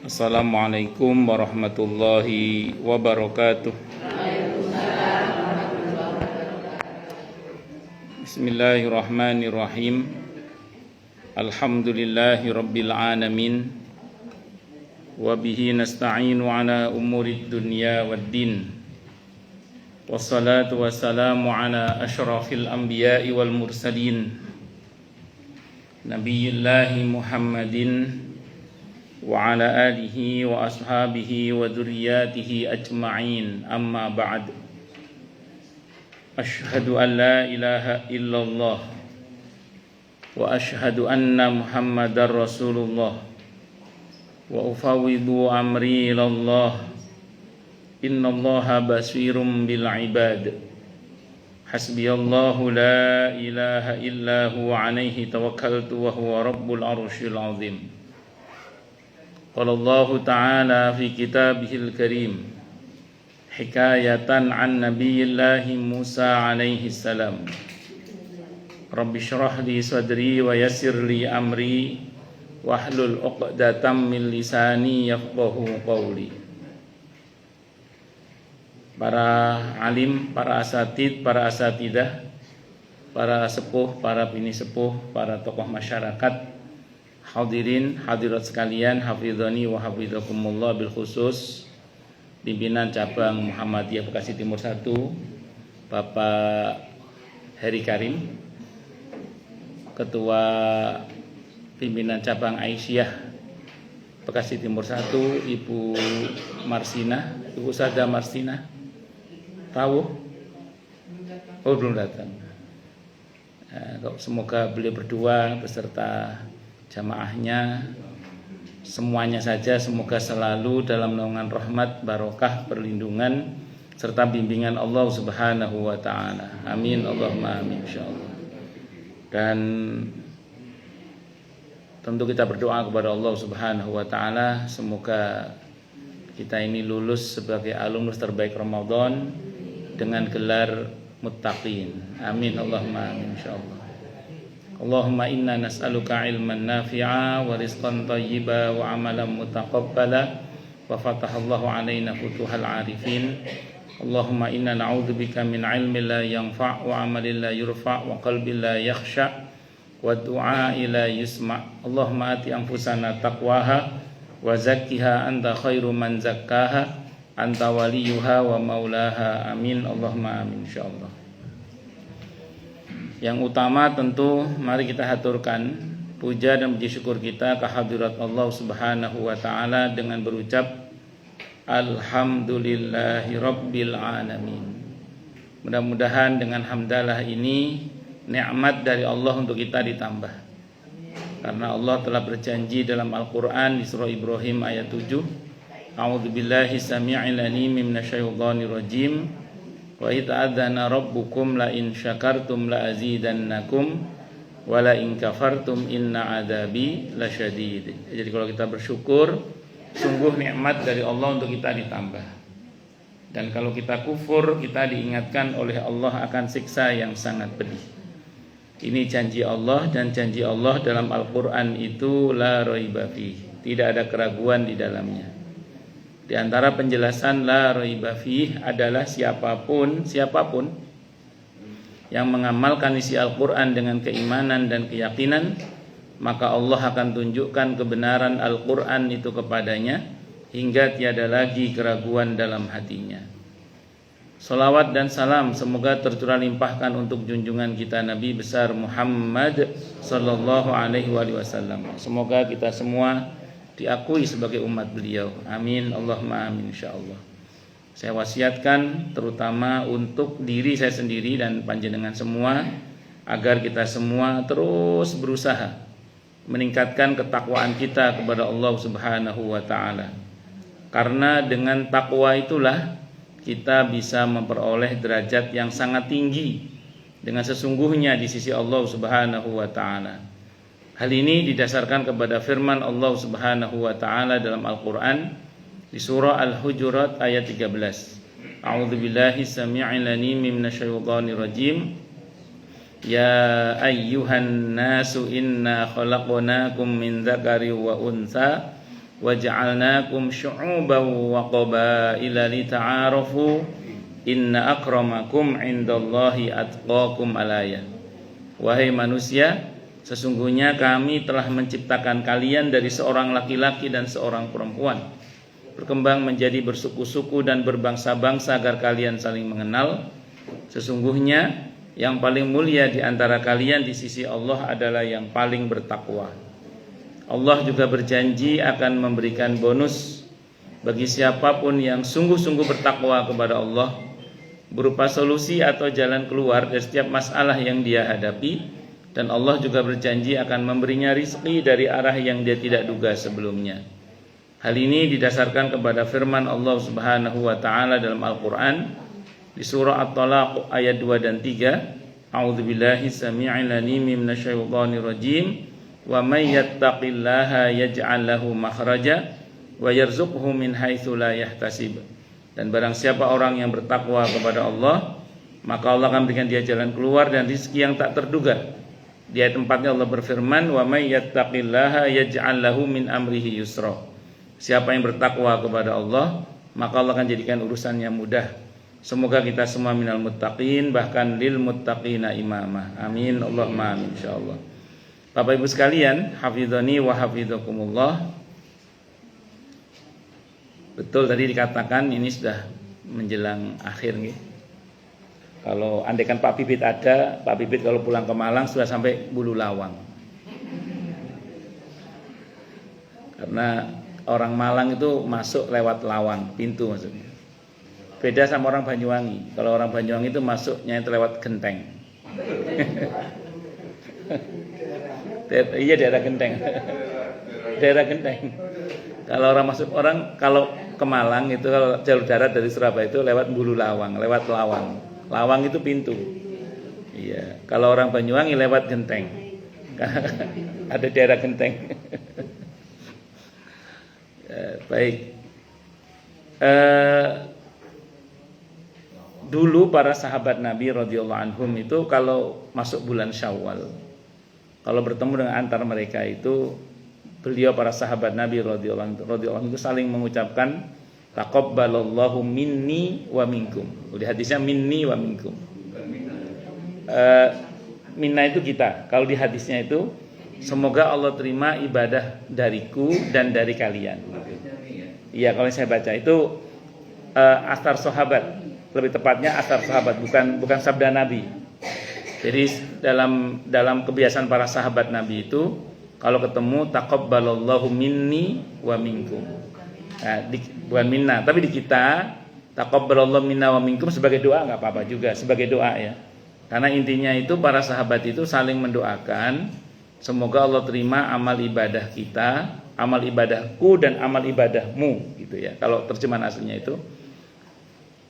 Assalamualaikum warahmatullahi wabarakatuh. Bismillahirrahmanirrahim. Alhamdulillahi rabbil alamin. Wa bihi nasta'inu ala umurid dunya waddin. Wassalatu wassalamu ala asyrafil anbiya'i wal mursalin, Nabiyillahi Muhammadin wa ala alihi wa ashabihi wa dzurriyyatihi ajma'in, amma ba'd. Asyhadu an la ilaha illallah wa asyhadu anna Muhammadar Rasulullah wa ufawwidu amri ilallah. Innallaha basirum bil ibad. Hasbiyallahu la ilaha illa huwa alaihi tawakkaltu wa huwa rabbul arsyil azim. Qala Allah Ta'ala fi kitabihil karim hikayatan an nabiyillahi Musa alaihi salam. Rabbi syrah li sadri wa yassir li amri wahlul 'uqdatam min lisani yafqahu qawli. Para alim, para asatid, para asatidah, para sepuh, para bini sepuh, para tokoh masyarakat, hadirin hadirat sekalian, hafizani wa hafizakumullah, bil khusus pimpinan cabang Muhammadiyah Bekasi Timur 1, Bapak Heri Karim, Ketua pimpinan cabang Aisyah Bekasi Timur 1, Ibu Marsina, Ibu Sada Marsina. Tahu? Oh, belum datang. Semoga beliau berdua beserta jamaahnya semuanya saja semoga selalu dalam naungan rahmat, barokah, perlindungan serta bimbingan Allah Subhanahu wa taala. Amin Allahumma amin insyaallah. Dan tentu kita berdoa kepada Allah Subhanahu wa taala semoga kita ini lulus sebagai alumnus terbaik Ramadan dengan gelar muttaqin. Amin Allahumma amin insyaallah. Allahumma inna nas'aluka ilman nafi'a wa rizqan thayyiba wa amalan mutaqabbala wa fatahallahu alaina futuhal arifin. Allahumma inna na'udzubika min ilmin la yanfa' wa amalin la yurfa' wa qalbin la yakhsha' wa du'a'i la yusma'. Allahumma ati anfusana taqwaha wa zakkiha anta khairu man zakkaha anta waliyuha wa maulaha. Amin Allahumma amin insyaallah. Yang utama tentu mari kita haturkan puja dan puji syukur kita kehadirat Allah Subhanahu wa taala dengan berucap alhamdulillahi rabbil alamin. Mudah-mudahan dengan hamdalah ini nikmat dari Allah untuk kita ditambah. Karena Allah telah berjanji dalam Al-Qur'an di surah Ibrahim ayat 7, A'udzubillahi samii'il 'aliim minasyaitonir rajim. Wa ita'adzana rabbukum la in syakartum la azidannakum wa la in kafartum inna adzabi lasyadid. Jadi kalau kita bersyukur sungguh nikmat dari Allah untuk kita ditambah. Dan kalau kita kufur kita diingatkan oleh Allah akan siksa yang sangat pedih. Ini janji Allah, dan janji Allah dalam Al-Qur'an itu la raiba fih. Tidak ada keraguan di dalamnya. Di antara penjelasan la raiba fih adalah siapapun yang mengamalkan isi Al-Qur'an dengan keimanan dan keyakinan, maka Allah akan tunjukkan kebenaran Al-Qur'an itu kepadanya hingga tiada lagi keraguan dalam hatinya. Salawat dan salam semoga tercurah limpahkan untuk junjungan kita Nabi besar Muhammad sallallahu alaihi wasallam. Semoga kita semua diakui sebagai umat beliau. Amin Allahumma amin insyaallah. Saya wasiatkan terutama untuk diri saya sendiri dan panjenengan semua agar kita semua terus berusaha meningkatkan ketakwaan kita kepada Allah Subhanahu wa taala. Karena dengan takwa itulah kita bisa memperoleh derajat yang sangat tinggi dengan sesungguhnya di sisi Allah Subhanahu wa taala. Hal ini didasarkan kepada firman Allah Subhanahu wa taala dalam Al-Qur'an di surah Al-Hujurat ayat 13. A'udzubillahi samii'il 'aliim minasyaitonir rajim. Ya ayyuhan nasu inna khalaqnakum min dzakari wa untha waja'alnakum syu'uban wa qabaila lita'arafu inna akramakum 'indallahi atqakum alaya. Wahai manusia, sesungguhnya kami telah menciptakan kalian dari seorang laki-laki dan seorang perempuan, berkembang menjadi bersuku-suku dan berbangsa-bangsa agar kalian saling mengenal. Sesungguhnya yang paling mulia di antara kalian di sisi Allah adalah yang paling bertakwa. Allah juga berjanji akan memberikan bonus bagi siapapun yang sungguh-sungguh bertakwa kepada Allah, berupa solusi atau jalan keluar dari setiap masalah yang dia hadapi. Dan Allah juga berjanji akan memberinya rizki dari arah yang dia tidak duga sebelumnya. Hal ini didasarkan kepada firman Allah Subhanahu wa taala dalam Al-Qur'an di surah At-Talaq ayat 2 dan 3. A'udzubillahi samii'il 'aliim minasyaitonir rajim. Wa may yattaqillaha yaj'al lahu makhraja wa yarzuqhu min haitsu la yahtasib. Dan barang siapa orang yang bertakwa kepada Allah, maka Allah akan berikan dia jalan keluar dan rezeki yang tak terduga. Di ayat tempatnya Allah berfirman, wa may yattaqillaha yaj'al lahu min amrihi yusra. Siapa yang bertakwa kepada Allah, maka Allah akan jadikan urusannya mudah. Semoga kita semua minal muttaqin, bahkan lil muttaqina imamah. Amin Allahumma amin insyaallah. Bapak Ibu sekalian, hafizani wa hafizakumullah. Betul tadi dikatakan ini sudah menjelang akhir nih. Kalau andaikan Pak Bibit ada, Pak Bibit kalau pulang ke Malang sudah sampai Bulu Lawang. Karena orang Malang itu masuk lewat Lawang, pintu maksudnya. Beda sama orang Banyuwangi. Kalau orang Banyuwangi itu masuknya itu lewat genteng. Iya, daerah genteng. Daerah genteng. Kalau orang masuk kalau ke Malang itu, kalau jalur darat dari Surabaya itu lewat Bulu Lawang, lewat Lawang. Lawang itu pintu. Iya. Kalau orang Banyuwangi lewat genteng. Ada daerah genteng. Baik. Dulu para sahabat Nabi radhiyallahu anhum itu kalau masuk bulan Syawal, kalau bertemu dengan antar mereka itu, beliau para sahabat Nabi radhiyallahu anhum itu saling mengucapkan taqabbalallahu minni wa minkum. Di hadisnya minni wa minkum. Minna itu kita. Kalau di hadisnya itu semoga Allah terima ibadah dariku dan dari kalian. Iya, kalau saya baca itu asar sahabat. Lebih tepatnya asar sahabat, bukan sabda Nabi. Jadi dalam kebiasaan para sahabat Nabi itu, kalau ketemu taqabbalallahu minni wa minkum. Nah, bukan minna, tapi di kita taqabbalallahu minna wa minkum sebagai doa enggak apa-apa juga, sebagai doa ya. Karena intinya itu para sahabat itu saling mendoakan semoga Allah terima amal ibadah kita, amal ibadahku dan amal ibadahmu gitu ya. Kalau terjemahan aslinya itu.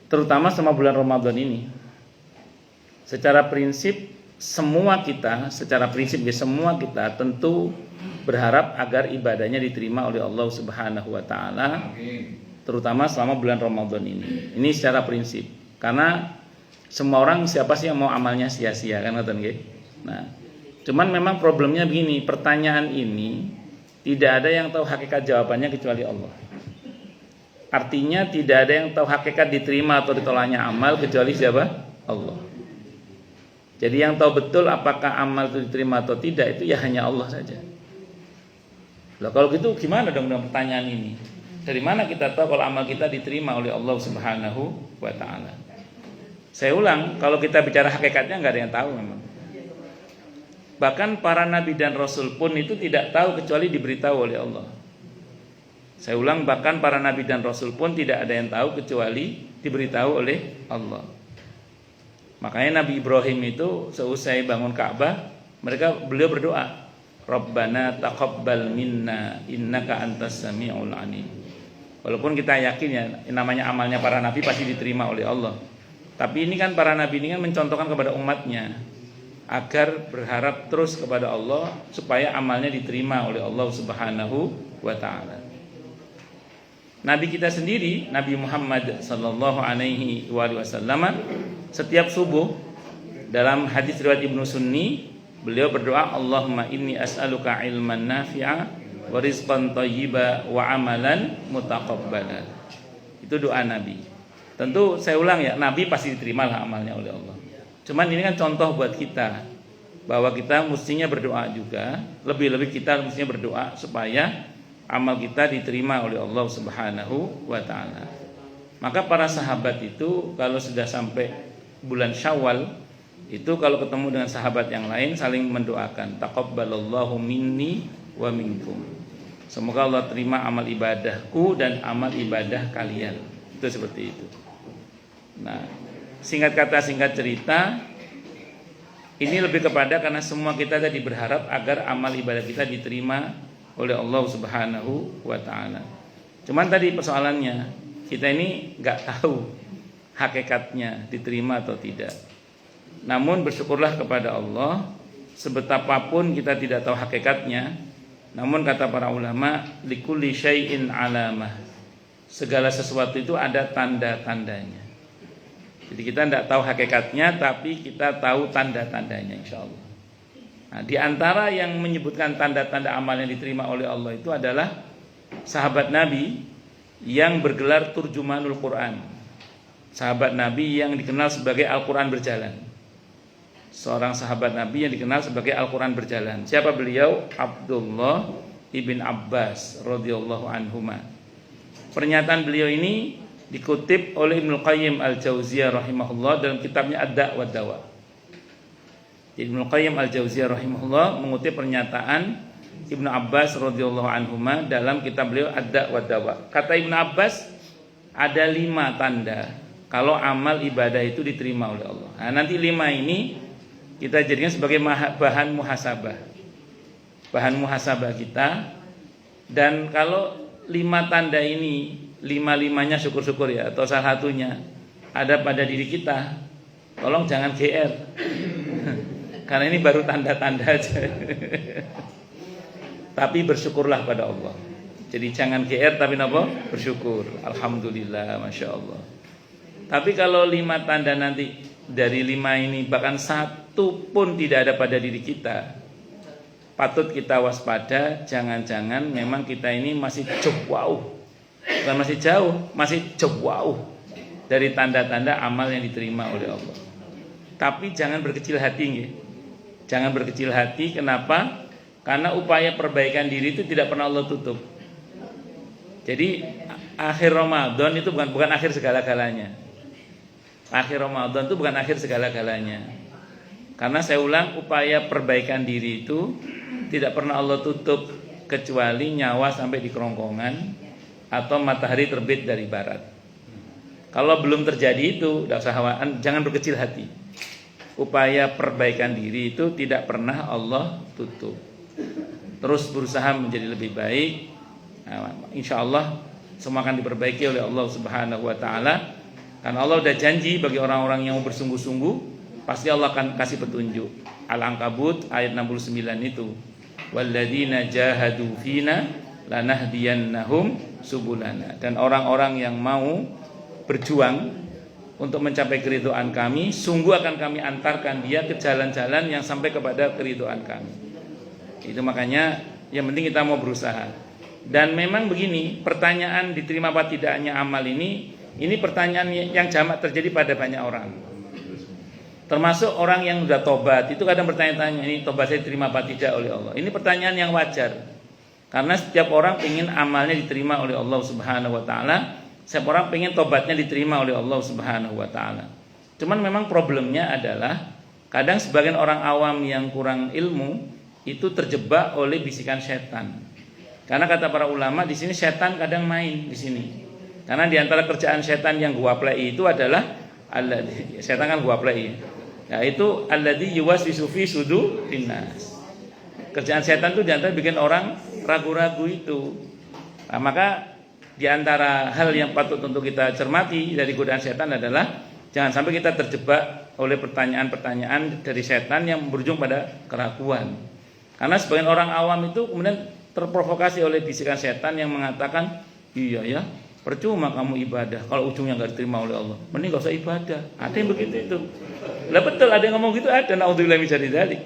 Terutama sama bulan Ramadan ini. Secara prinsip semua kita tentu berharap agar ibadahnya diterima oleh Allah Subhanahu wa taala, terutama selama bulan Ramadan ini. Ini secara prinsip. Karena semua orang, siapa sih yang mau amalnya sia-sia kan ngoten nggih. Nah, cuman memang problemnya begini, pertanyaan ini tidak ada yang tahu hakikat jawabannya kecuali Allah. Artinya tidak ada yang tahu hakikat diterima atau ditolaknya amal kecuali siapa? Allah. Jadi yang tahu betul apakah amal itu diterima atau tidak itu ya hanya Allah saja. Loh, kalau gitu gimana dong dengan pertanyaan ini? Dari mana kita tahu kalau amal kita diterima oleh Allah Subhanahu wa taala? Saya ulang, kalau kita bicara hakikatnya enggak ada yang tahu memang. Bahkan para nabi dan rasul pun itu tidak tahu kecuali diberitahu oleh Allah. Saya ulang, bahkan para nabi dan rasul pun tidak ada yang tahu kecuali diberitahu oleh Allah. Makanya Nabi Ibrahim itu seusai bangun Ka'bah, beliau berdoa, Rabbana taqabbal minna innaka antas sami'ul alim. Walaupun kita yakin ya namanya amalnya para nabi pasti diterima oleh Allah. Tapi ini kan para nabi ini kan mencontohkan kepada umatnya agar berharap terus kepada Allah supaya amalnya diterima oleh Allah Subhanahu wa taala. Nabi kita sendiri, Nabi Muhammad sallallahu alaihi wasallam, setiap subuh dalam hadis riwayat Ibnu Sunni, beliau berdoa, Allahumma inni as'aluka ilman nafi'a wa rizqan thayyiba wa amalan mutaqabbala. Itu doa Nabi. Tentu saya ulang ya, Nabi pasti diterima lah amalnya oleh Allah. Cuman ini kan contoh buat kita bahwa kita mestinya berdoa juga, lebih-lebih kita mestinya berdoa supaya amal kita diterima oleh Allah Subhanahu wa taala. Maka para sahabat itu kalau sudah sampai bulan Syawal itu kalau ketemu dengan sahabat yang lain saling mendoakan, taqabbalallahu minni wa minkum. Semoga Allah terima amal ibadahku dan amal ibadah kalian. Itu seperti itu. Nah, singkat kata singkat cerita, ini lebih kepada karena semua kita tadi berharap agar amal ibadah kita diterima oleh Allah Subhanahu wa taala. Cuman tadi persoalannya, kita ini enggak tahu hakikatnya diterima atau tidak. Namun bersyukurlah kepada Allah, sebetapapun kita tidak tahu hakikatnya, namun kata para ulama, likulli syai'in alamah. Segala sesuatu itu ada tanda-tandanya. Jadi kita tidak tahu hakikatnya, tapi kita tahu tanda-tandanya insyaallah. Nah, di antara yang menyebutkan tanda-tanda amal yang diterima oleh Allah itu adalah sahabat Nabi yang bergelar turjumanul Quran. Sahabat Nabi yang dikenal sebagai Al-Quran berjalan. Seorang sahabat Nabi yang dikenal sebagai Al-Quran berjalan. Siapa beliau? Abdullah ibn Abbas radhiyallahu anhuma. Pernyataan beliau ini dikutip oleh Ibnu Qayyim Al-Jauziyah rahimahullah dalam kitabnya Ad-Da' wa Dawa. Ibnu Qayyim Al-Jauziyah rahimahullah mengutip pernyataan Ibnu Abbas radhiyallahu anhuma dalam kitab beliau Ad-Da' wa Dawa. Kata Ibnu Abbas, ada 5 tanda kalau amal ibadah itu diterima oleh Allah. Nah, nanti 5 ini kita jadikan sebagai bahan muhasabah. Bahan muhasabah kita. Dan kalau 5 tanda ini 5-5-nya syukur-syukur ya, atau salah satunya ada pada diri kita, tolong jangan GR. Karena ini baru tanda-tanda aja. Tapi bersyukurlah pada Allah. Jadi jangan GR tapi apa? Bersyukur. Alhamdulillah, Masya Allah. Tapi kalau 5 tanda nanti dari 5 ini bahkan 1 pun tidak ada pada diri kita, patut kita waspada. Jangan-jangan memang kita ini masih jauh, bukan masih jauh, masih jauh dari tanda-tanda amal yang diterima oleh Allah. Tapi jangan berkecil hati ya. Jangan berkecil hati. Kenapa? Karena upaya perbaikan diri itu tidak pernah Allah tutup. Jadi akhir Ramadan itu bukan akhir segala-galanya. Akhir Ramadan itu bukan akhir segala-galanya. Karena saya ulang, upaya perbaikan diri itu tidak pernah Allah tutup kecuali nyawa sampai di kerongkongan atau matahari terbit dari barat. Kalau belum terjadi itu, jangan berkecil hati. Upaya perbaikan diri itu tidak pernah Allah tutup. Terus berusaha menjadi lebih baik. Nah, insya Allah semua akan diperbaiki oleh Allah Subhanahu wa taala. Karena Allah sudah janji bagi orang-orang yang bersungguh-sungguh, pasti Allah akan kasih petunjuk. Al-Ankabut ayat 69 itu. Walladzina jahadu fina lanahdiyannahum subulana. Dan orang-orang yang mau berjuang untuk mencapai keridhaan kami, sungguh akan kami antarkan dia ke jalan-jalan yang sampai kepada keridhaan kami. Itu makanya yang penting kita mau berusaha. Dan memang begini, pertanyaan diterima apa tidaknya amal ini pertanyaan yang jamak terjadi pada banyak orang. Termasuk orang yang sudah tobat, itu kadang bertanya-tanya, ini tobat saya diterima apa tidak oleh Allah. Ini pertanyaan yang wajar. Karena setiap orang ingin amalnya diterima oleh Allah Subhanahu wa taala. Setiap orang ingin tobatnya diterima oleh Allah Subhanahu wa taala. Cuman memang problemnya adalah kadang sebagian orang awam yang kurang ilmu itu terjebak oleh bisikan setan. Karena kata para ulama di sini setan kadang main di sini. Karena di antara kerjaan setan yang gua play itu adalah setan kan gua play. Yaitu alladzi yuwaswisu fi sudurin nas. Kerjaan setan itu di antara bikin orang ragu-ragu itu. Nah, maka di antara hal yang patut untuk kita cermati dari godaan setan adalah jangan sampai kita terjebak oleh pertanyaan-pertanyaan dari setan yang berujung pada keraguan. Karena sebagian orang awam itu kemudian terprovokasi oleh bisikan setan yang mengatakan, iya ya, percuma kamu ibadah kalau ujungnya nggak diterima oleh Allah. Mending nggak usah ibadah. Ada yang begitu itu. Lah betul, ada yang ngomong gitu, ada. Naudzubillah min dzalik.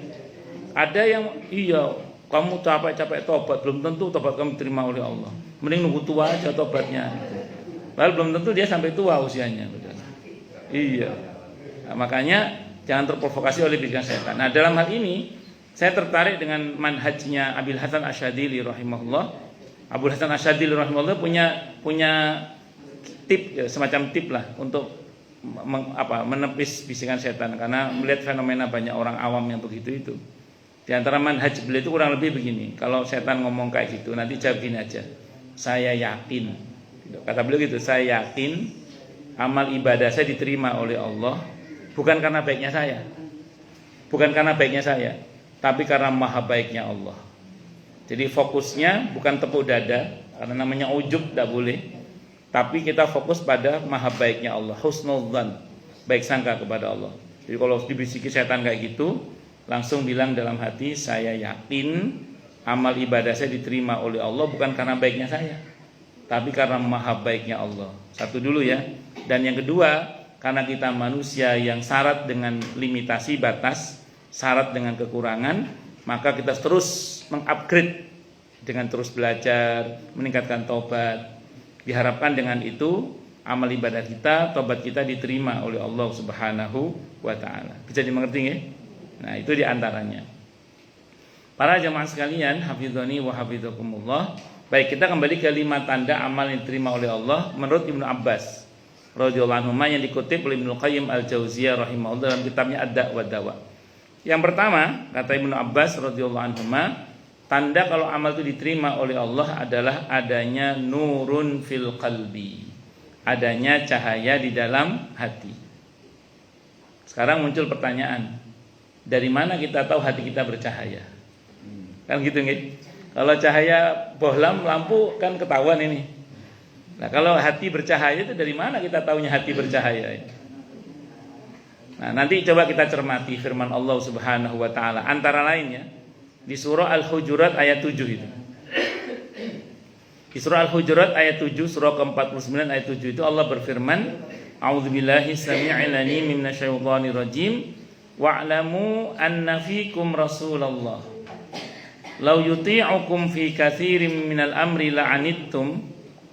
Ada yang iya, kamu capek-capek tobat, belum tentu tobat kamu diterima oleh Allah. Mending nunggu tua aja tobatnya. Lalu belum tentu dia sampai tua usianya. Iya. Nah, makanya jangan terprovokasi oleh bisikan setan. Nah, dalam hal ini saya tertarik dengan manhajnya Abil Hasan Asyadzili rahimahullah. Abul Hasan Asyadzili rahimahullah punya tip, ya, semacam tip lah untuk menepis bisikan setan, karena melihat fenomena banyak orang awam yang begitu itu. Di antara manhaj beliau itu kurang lebih begini. Kalau setan ngomong kayak gitu, nanti jawab gini aja. Saya yakin. Kata beliau gitu, saya yakin amal ibadah saya diterima oleh Allah bukan karena baiknya saya. Bukan karena baiknya saya, tapi karena maha baiknya Allah. Jadi fokusnya bukan tepuk dada, karena namanya ujub tidak boleh. Tapi kita fokus pada maha baiknya Allah, husnudzan, baik sangka kepada Allah. Jadi kalau dibisiki setan kayak gitu, langsung bilang dalam hati, saya yakin amal ibadah saya diterima oleh Allah bukan karena baiknya saya, tapi karena maha baiknya Allah. Satu dulu ya. Dan yang kedua, karena kita manusia yang syarat dengan limitasi batas, syarat dengan kekurangan, maka kita terus mengupgrade dengan terus belajar, meningkatkan tobat. Diharapkan dengan itu amal ibadah kita, tobat kita diterima oleh Allah Subhanahu wa taala. Bisa dimengerti ya? Nah, itu diantaranya. Para jamaah sekalian, hafizani wa hafizakumullah. Baik, kita kembali ke 5 tanda amal yang diterima oleh Allah menurut Ibnu Abbas radhiyallahu anhu yang dikutip oleh Ibnu Qayyim Al-Jauziyah rahimahullah dalam kitabnya Ad-Da' wa Dawa. Yang pertama, kata Ibnu Abbas radhiyallahu anhu, tanda kalau amal itu diterima oleh Allah adalah adanya nurun fil qalbi, adanya cahaya di dalam hati. Sekarang muncul pertanyaan, dari mana kita tahu hati kita bercahaya? Kan gitu nggih? Kalau cahaya bohlam lampu kan ketahuan ini. Nah, kalau hati bercahaya itu dari mana kita tahunya hati bercahaya? Nah, nanti coba kita cermati firman Allah Subhanahu wa taala antara lainnya di surah Al-Hujurat ayat 7 itu. Di surah Al-Hujurat ayat 7, surah ke-49 ayat 7 itu Allah berfirman, A'udzubillahi samii'il 'alim minasyaitonir rajim, wa'lamu anna fikum Rasulullah. Law yuti'ukum fi katsirin minal amri la'anittum,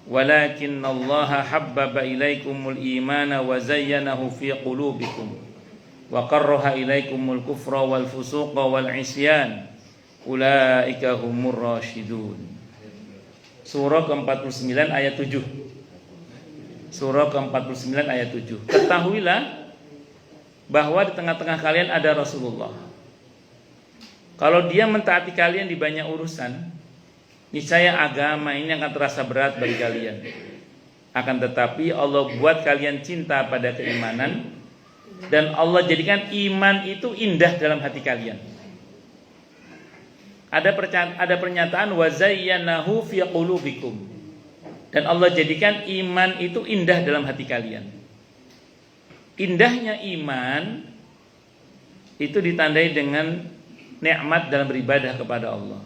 walakinnallaha habbaba ilaikumul imana wa zayyanahu fi qulubikum wa karraha ilaikumul kufra wal fusuqa wal 'isyan. Ulaika humur rasyidun. Surah ke-49 ayat 7. Surah ke-49 ayat 7. Ketahuilah bahwa di tengah-tengah kalian ada Rasulullah. Kalau dia mentaati kalian di banyak urusan, niscaya agama ini akan terasa berat bagi kalian. Akan tetapi Allah buat kalian cinta pada keimanan, dan Allah jadikan iman itu indah dalam hati kalian. Ada pernyataan wa zayyanahu fi qulubikum, dan Allah jadikan iman itu indah dalam hati kalian. Indahnya iman itu ditandai dengan nikmat dalam beribadah kepada Allah.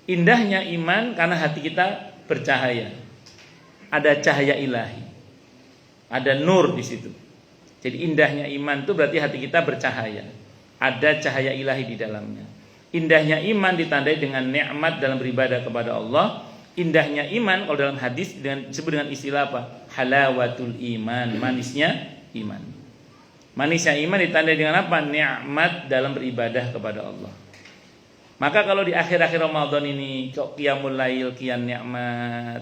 Indahnya iman karena hati kita bercahaya. Ada cahaya ilahi. Ada nur di situ. Jadi indahnya iman itu berarti hati kita bercahaya. Ada cahaya ilahi di dalamnya. Indahnya iman ditandai dengan nikmat dalam beribadah kepada Allah. Indahnya iman kalau dalam hadis disebut dengan istilah apa? Halawatul iman, manisnya iman. Manisnya iman ditandai dengan apa? Nikmat dalam beribadah kepada Allah. Maka kalau di akhir-akhir Ramadan ini kok qiyamul lail kian nikmat,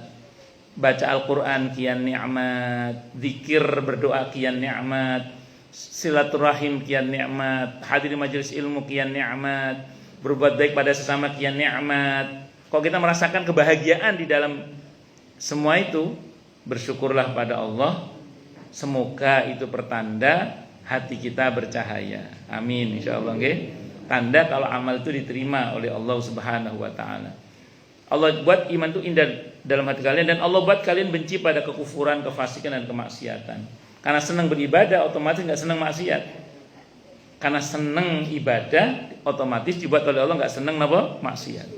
baca Al-Qur'an kian nikmat, zikir berdoa kian nikmat, silaturahim kian nikmat, hadir majelis ilmu kian nikmat, berbuat baik pada sesama kian nikmat. Kalau kita merasakan kebahagiaan di dalam semua itu, bersyukurlah pada Allah. Semoga itu pertanda hati kita bercahaya. Amin insyaallah nggih. Tanda kalau amal itu diterima oleh Allah Subhanahu wa taala. Allah buat iman itu indah dalam hati kalian, dan Allah buat kalian benci pada kekufuran, kefasikan dan kemaksiatan. Karena senang beribadah otomatis enggak senang maksiat. Karena senang ibadah otomatis dibuat oleh Allah enggak senang apa? Maksiat.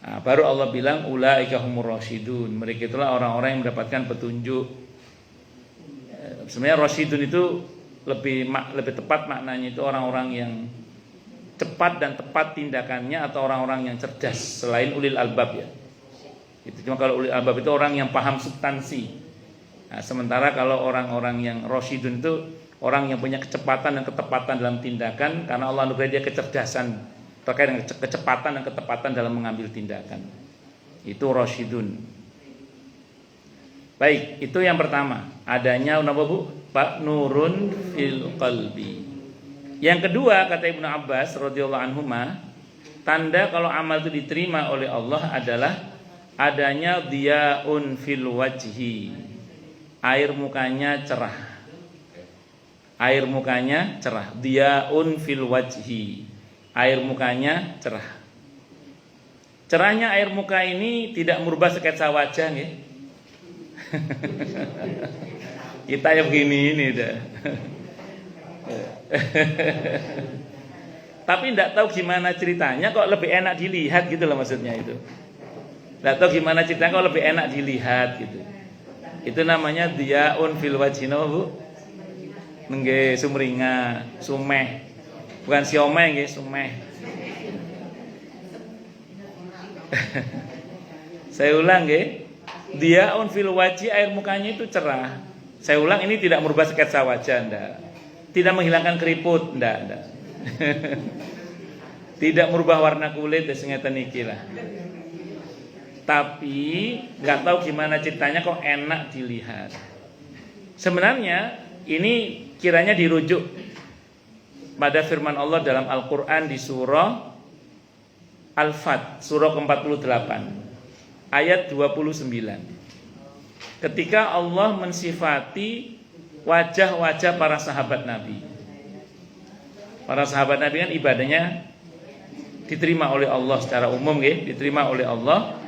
Nah, baru Allah bilang ulaika humur rasyidun. Mereka itulah orang-orang yang mendapatkan petunjuk. Sebenarnya rasyidun itu lebih tepat maknanya itu orang-orang yang cepat dan tepat tindakannya atau orang-orang yang cerdas selain ulil albab ya. Itu cuma kalau ulil albab itu orang yang paham substansi. Nah, sementara kalau orang-orang yang rasyidun itu orang yang punya kecepatan dan ketepatan dalam tindakan karena Allah anugerah dia kecerdasan terkait dengan kecepatan dan ketepatan dalam mengambil tindakan. Itu rasyidun. Baik, itu yang pertama. Adanya apa Bu? Pak nurun fil qalbi. Yang kedua kata Ibnu Abbas radhiyallahu anhuma, tanda kalau amal itu diterima oleh Allah adalah adanya diyaun fil wajhi. Air mukanya cerah. Air mukanya cerah. Diyaun fil wajhi. Air mukanya cerah. Cerahnya air muka ini tidak merubah sketsa wajah ya. Kita ya begini ini dah. Tapi tidak tahu gimana ceritanya kok lebih enak dilihat gitu loh maksudnya itu. Tidak tahu gimana ceritanya kok lebih enak dilihat gitu. Itu namanya diyaun fil wajhina Bu. Nggih sumringa, sumeh. Bukan siomeh nggih, sumeh. Saya ulang nggih. Diyaun fil wajhi, air mukanya itu cerah. Saya ulang, ini tidak merubah sketsa wajah ndak. Tidak menghilangkan keriput, ndak. Tidak merubah warna kulit ngeten iki lah. Tapi nggak tahu gimana ceritanya kok enak dilihat. Sebenarnya ini kiranya dirujuk pada firman Allah dalam Al-Qur'an di surah Al-Fat, surah ke-48 ayat 29. Ketika Allah mensifati wajah-wajah para sahabat Nabi. Para sahabat Nabi kan ibadahnya diterima oleh Allah secara umum diterima oleh Allah.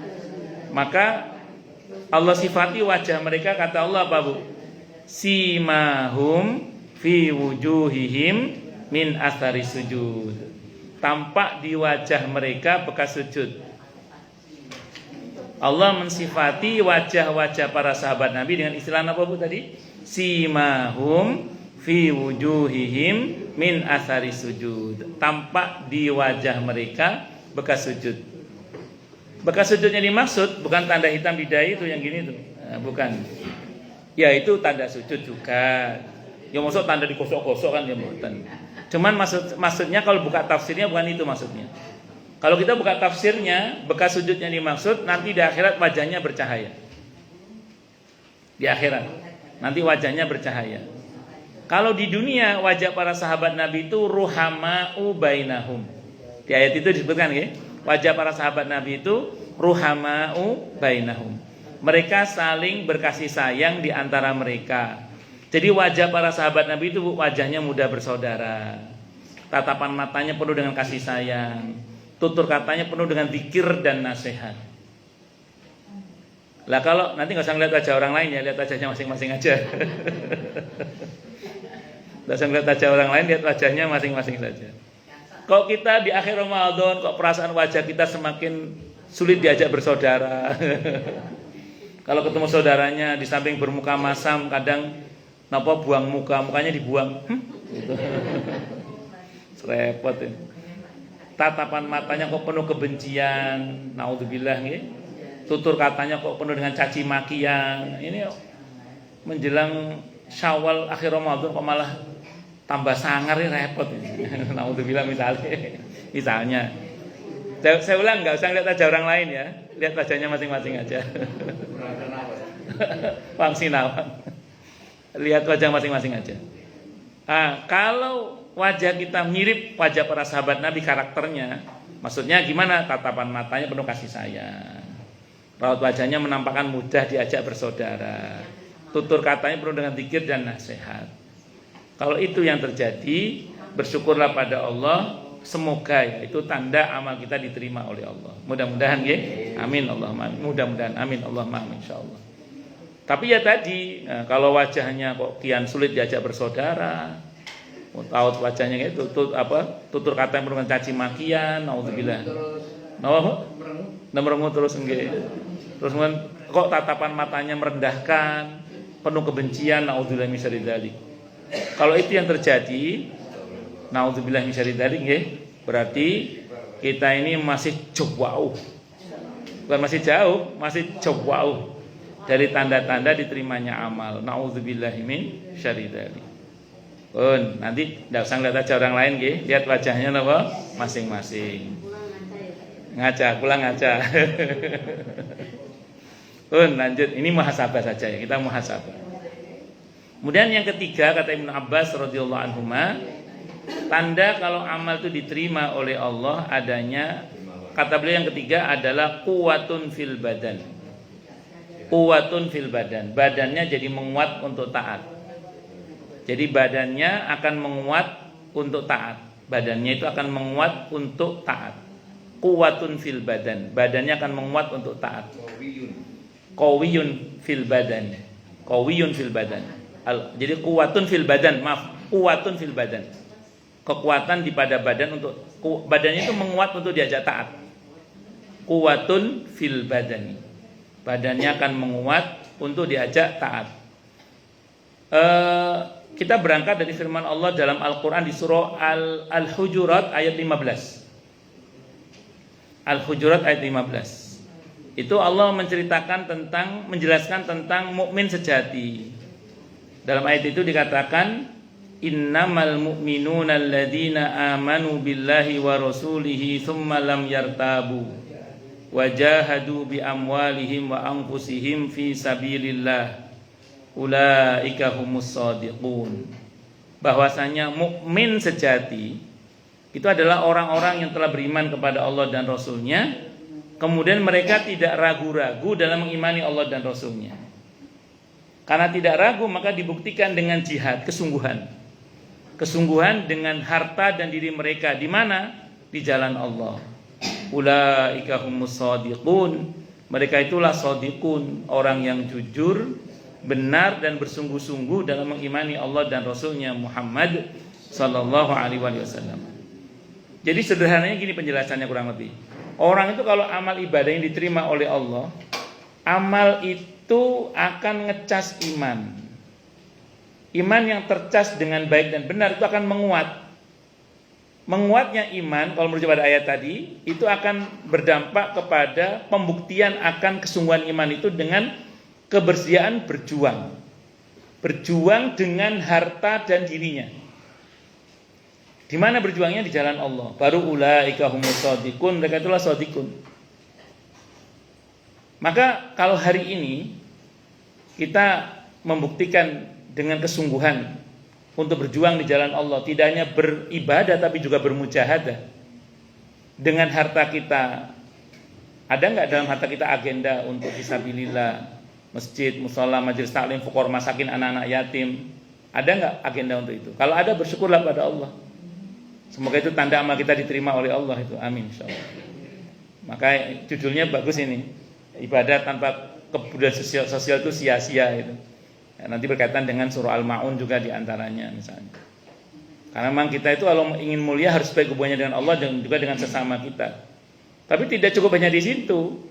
Maka Allah sifati wajah mereka, kata Allah apa Bu? Simahum fi wujuhihim min athari sujud. Tampak di wajah mereka bekas sujud. Allah mensifati wajah-wajah para sahabat Nabi dengan istilah apa Bu tadi? Simahum fi wujuhihim min athari sujud. Tampak di wajah mereka bekas sujud. Bekas sujudnya dimaksud bukan tanda hitam di dahi itu yang gini tuh. Nah, bukan. Ya itu tanda sujud juga. Ya maksud tanda digosok-gosok kan ya bukan. Cuman maksudnya kalau buka tafsirnya bukan itu maksudnya. Kalau kita buka tafsirnya, bekas sujudnya dimaksud nanti di akhirat wajahnya bercahaya. Di akhirat nanti wajahnya bercahaya. Kalau di dunia wajah para sahabat Nabi itu ruhama'u bainahum. Di ayat itu disebutkan ya, wajah para sahabat Nabi itu ruhama'u bainahum. Mereka saling berkasih sayang di antara mereka. Jadi wajah para sahabat Nabi itu wajahnya mudah bersaudara. Tatapan matanya penuh dengan kasih sayang. Tutur katanya penuh dengan zikir dan nasihat. Lah kalau nanti nggak usah ngeliat wajah orang lain ya, lihat wajahnya masing-masing aja. Nggak usah ngeliat wajah orang lain, lihat wajahnya masing-masing saja. Kok kita di akhir Ramadan kok perasaan wajah kita semakin sulit diajak bersaudara. Kalau ketemu saudaranya di samping bermuka masam, kadang napa buang mukanya dibuang. Gitu. Repot ya. Tatapan matanya kok penuh kebencian, naudzubillah nggih. Tutur katanya kok penuh dengan caci makian. Ini menjelang Syawal akhir Ramadan kok malah tambah sangar ya, repot ini. Naudzubillah misalnya. Saya ulang, enggak usah lihat wajah orang lain ya. Lihat wajahnya masing-masing aja. Wang sinawang. Lihat wajah masing-masing aja. Kalau wajah kita mirip wajah para sahabat Nabi karakternya, maksudnya gimana? Tatapan matanya penuh kasih sayang. Raut wajahnya menampakkan mudah diajak bersaudara. Tutur katanya penuh dengan zikir dan nasihat. Kalau itu yang terjadi, bersyukurlah pada Allah. Semoga ya, itu tanda amal kita diterima oleh Allah. Mudah-mudahan ya. Amin Allahumma amin. Mudah-mudahan amin Allahumma amin insyaallah. Tapi ya tadi, kalau wajahnya kok kian sulit diajak bersaudara, taut wajahnya itu tutur kata yang penuh caci makian, naudzubillah. Merengut terus nggih. Terus kok tatapan matanya merendahkan, penuh kebencian, naudzubillah min dzalik. Kalau itu yang terjadi, naudzubillah min dzalik nggih, Berarti kita ini masih jauh. Bukan masih jauh, masih jauh dari tanda-tanda diterimanya amal. Nauzubillahi min syarri dzalik. Nanti enggak usah lihat aja orang lain nggih, lihat wajahnya napa masing-masing. Pulang ngaca. Lanjut, ini muhasabah saja ya, kita muhasabah. Kemudian yang ketiga kata Ibnu Abbas radhiyallahu anhuma, tanda kalau amal itu diterima oleh Allah adanya, kata beliau yang ketiga adalah quwwatun fil badan. Quwwatun fil badan, badannya jadi menguat untuk taat. Jadi badannya akan menguat untuk taat. Badannya itu akan menguat untuk taat. Quwwatun fil badan, badannya akan menguat untuk taat. Qawiyun fil badan. Qawiyun fil badan. Jadi quwwatun fil badan, quwwatun fil badan. Kekuatan di pada badan untuk badannya itu menguat untuk diajak taat. Quwwatun fil badan. Badannya akan menguat untuk diajak taat. Kita berangkat dari firman Allah dalam Al-Quran di surah Al-Hujurat ayat 15. Al-Hujurat ayat 15. Itu Allah menjelaskan tentang mukmin sejati. Dalam ayat itu dikatakan, innamal mu'minuna alladzina amanu billahi wa rasulihi thumma lam yartabu wajahadu bi amwalihim wa anfusihim fi sabilillah ulaika humus shadiqun. Bahwasanya mukmin sejati itu adalah orang-orang yang telah beriman kepada Allah dan Rasulnya, kemudian mereka tidak ragu-ragu dalam mengimani Allah dan Rasulnya. Karena tidak ragu maka dibuktikan dengan jihad, kesungguhan dengan harta dan diri mereka. Di mana? Di jalan Allah. Ulaika humus shadiqun. Mereka itulah shadiqun, orang yang jujur, benar dan bersungguh-sungguh dalam mengimani Allah dan Rasulnya Muhammad sallallahu alaihi wasallam. Jadi sederhananya gini penjelasannya kurang lebih. Orang itu kalau amal ibadah yang diterima oleh Allah, amal itu akan ngecas iman. Iman yang tercas dengan baik dan benar itu akan menguat. Menguatnya iman, kalau merujuk pada ayat tadi, itu akan berdampak kepada pembuktian akan kesungguhan iman itu dengan kebersihan berjuang. Berjuang dengan harta dan dirinya. Di mana berjuangnya? Di jalan Allah. Baru ulaika humus shadiqun, mereka itulah shadiqun. Maka kalau hari ini kita membuktikan dengan kesungguhan untuk berjuang di jalan Allah, tidak hanya beribadah tapi juga bermujahadah dengan harta kita. Ada enggak dalam harta kita agenda untuk fisabilillah, masjid, mushola, majelis taklim, fuqara, masakin, anak-anak yatim? Ada enggak agenda untuk itu? Kalau ada, bersyukurlah pada Allah. Semoga itu tanda amal kita diterima oleh Allah itu. Amin insyaallah. Maka judulnya bagus ini. Ibadah tanpa kepedulian sosial itu sia-sia itu. Ya, nanti berkaitan dengan surah Al-Maun juga diantaranya misalnya. Karena memang kita itu kalau ingin mulia harus baik hubungannya dengan Allah dan juga dengan sesama kita. Tapi tidak cukup hanya di situ.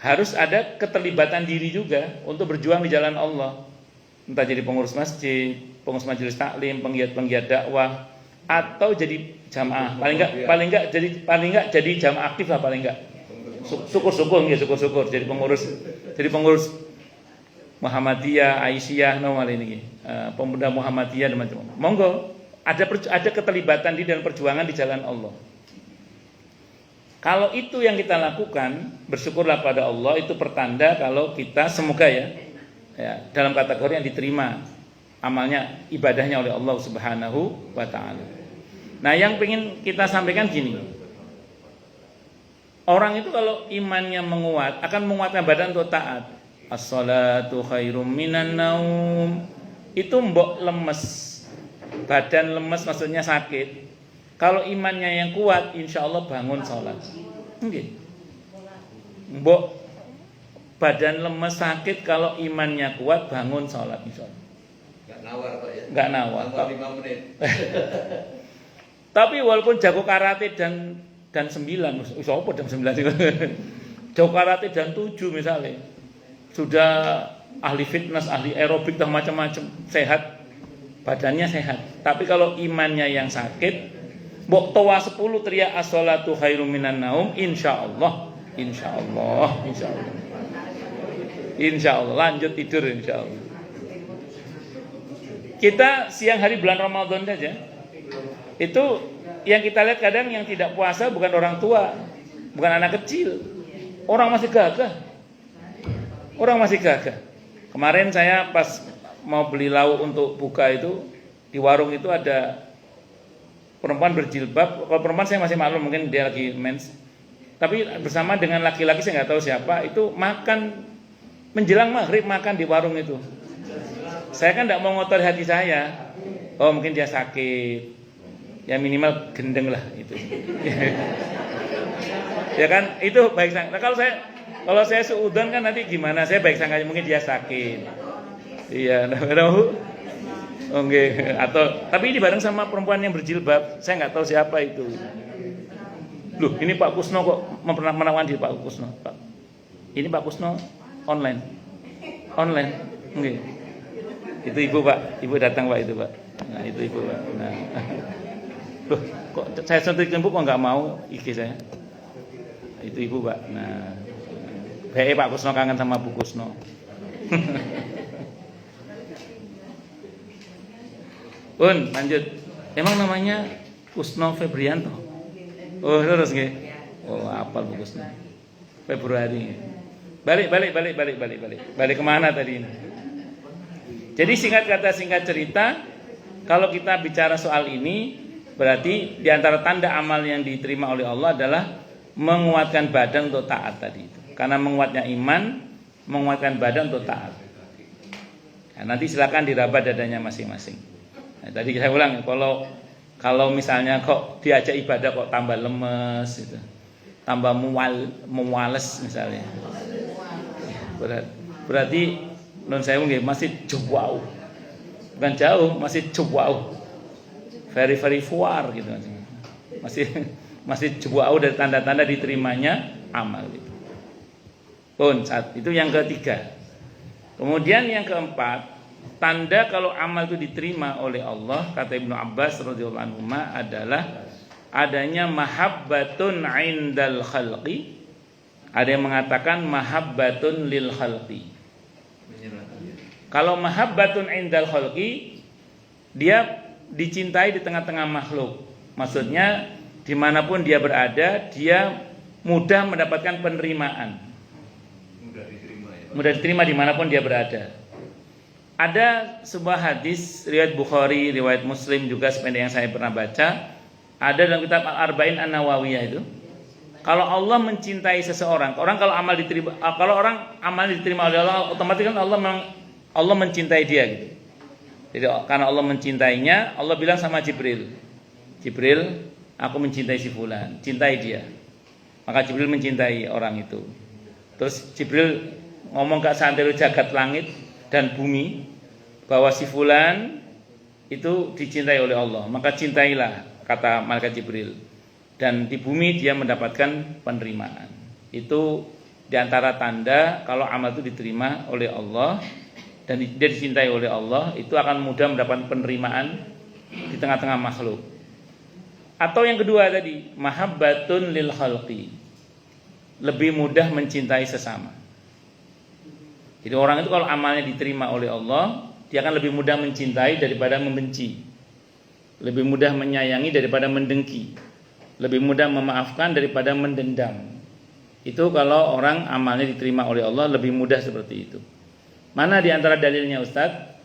Harus ada keterlibatan diri juga untuk berjuang di jalan Allah. Entah jadi pengurus masjid, pengurus majelis taklim, penggiat dakwah, atau jadi jamaah. Paling enggak jadi jamaah aktif lah paling enggak. Syukur-syukur jadi pengurus Muhammadiyah, Aisyah, nomor ini pemuda Muhammadiyah dan macam-macam. Monggo, ada keterlibatan di dalam perjuangan di jalan Allah. Kalau itu yang kita lakukan, bersyukurlah pada Allah, itu pertanda kalau kita semoga ya dalam kategori yang diterima amalnya, ibadahnya oleh Allah Subhanahu wa taala. Nah, yang pengen kita sampaikan gini. Orang itu kalau imannya menguat, akan menguatkan badan untuk taat. As-salatu khairum minan naum. Itu mbok lemes. Badan lemes maksudnya sakit. Kalau imannya yang kuat, insya Allah bangun sholat. Nggih. Mbok badan lemes sakit, kalau imannya kuat bangun sholat insya Allah. Nggak nawar Pak ya? Nggak nawar. 5 menit. Tapi walaupun jago karate dan 9, apa jam 9? Jago karate dan 7 misalnya, sudah ahli fitness, ahli aerobik dan macam-macam, sehat, badannya sehat. Tapi kalau imannya yang sakit, Mbok toa 10 teriak as-shalatu khairum minan naum, insyaallah. Insyaallah lanjut tidur insyaallah. Kita siang hari bulan Ramadan saja. Itu yang kita lihat kadang yang tidak puasa bukan orang tua, bukan anak kecil. Orang masih gagah. Kemarin saya pas mau beli lauk untuk buka itu, di warung itu ada perempuan berjilbab. Kalau perempuan saya masih maklum, mungkin dia lagi mens. Tapi bersama dengan laki-laki saya nggak tahu siapa, itu makan menjelang maghrib, makan di warung itu. Saya kan tidak mau ngotori hati saya. Oh mungkin dia sakit, ya minimal gendeng lah itu. Ya kan itu baik sangka. Nah, kalau saya seudon kan nanti gimana? Saya baik sangka mungkin dia sakit. Iya, oke. Tapi ini bareng sama perempuan yang berjilbab. Saya nggak tahu siapa itu. Loh, ini Pak Kusno kok pernah menawan di Pak Kusno. Pak. Ini Pak Kusno online. Oke. Itu ibu Pak. Ibu datang Pak itu Pak. Nah itu ibu Pak. Nah. Loh, kok saya suntikin Bu kok nggak mau IG saya? Itu ibu Pak. Nah. Pak Kusno kangen sama Bu Kusno. Lanjut. Emang namanya Kusno Febrianto. Oh, terus nggih. Oh, apal Bu Kusno. Februari. Balik. Balik kemana tadi ini? Jadi singkat kata singkat cerita, kalau kita bicara soal ini, berarti di antara tanda amal yang diterima oleh Allah adalah menguatkan badan untuk taat tadi itu. Karena menguatnya iman, menguatkan badan untuk taat. Nah, nanti silakan diraba dadanya masing-masing. Nah, tadi saya ulang, kalau misalnya kok diajak ibadah kok tambah lemes gitu. Tambah muales misalnya. Berarti non saya masih jauh. Bukan jauh, masih jauh. Very far gitu. Masih jauh dari tanda-tanda diterimanya amal gitu. Itu yang ketiga. Kemudian yang keempat, tanda kalau amal itu diterima oleh Allah, kata Ibnu Abbas radhiyallahu anhu adalah adanya mahabbatun indal khalqi. Ada yang mengatakan mahabbatun lil khalqi. Kalau mahabbatun indal khalqi, dia dicintai di tengah-tengah makhluk. Maksudnya dimanapun dia berada, dia mudah mendapatkan penerimaan. Mudah diterima dimanapun dia berada. Ada sebuah hadis riwayat Bukhari, riwayat Muslim juga seperti yang saya pernah baca. Ada dalam kitab Al-Arba'in An-Nawawiyah itu. Kalau Allah mencintai seseorang, kalau amal diterima oleh Allah, otomatis kan Allah mencintai dia gitu. Jadi karena Allah mencintainya, Allah bilang sama Jibril, aku mencintai si fulan, cintai dia. Maka Jibril mencintai orang itu. Terus Jibril ngomong ke santero jagat langit dan bumi bahwa si fulan itu dicintai oleh Allah. Maka cintailah, kata malaikat Jibril. Dan di bumi dia mendapatkan penerimaan. Itu diantara tanda kalau amal itu diterima oleh Allah dan dia dicintai oleh Allah, itu akan mudah mendapatkan penerimaan di tengah-tengah makhluk. Atau yang kedua tadi, mahabbatun lil khalqi, lebih mudah mencintai sesama. Jadi orang itu kalau amalnya diterima oleh Allah, dia akan lebih mudah mencintai daripada membenci, lebih mudah menyayangi daripada mendengki, lebih mudah memaafkan daripada mendendam. Itu kalau orang amalnya diterima oleh Allah, lebih mudah seperti itu. Mana di antara dalilnya Ustadz?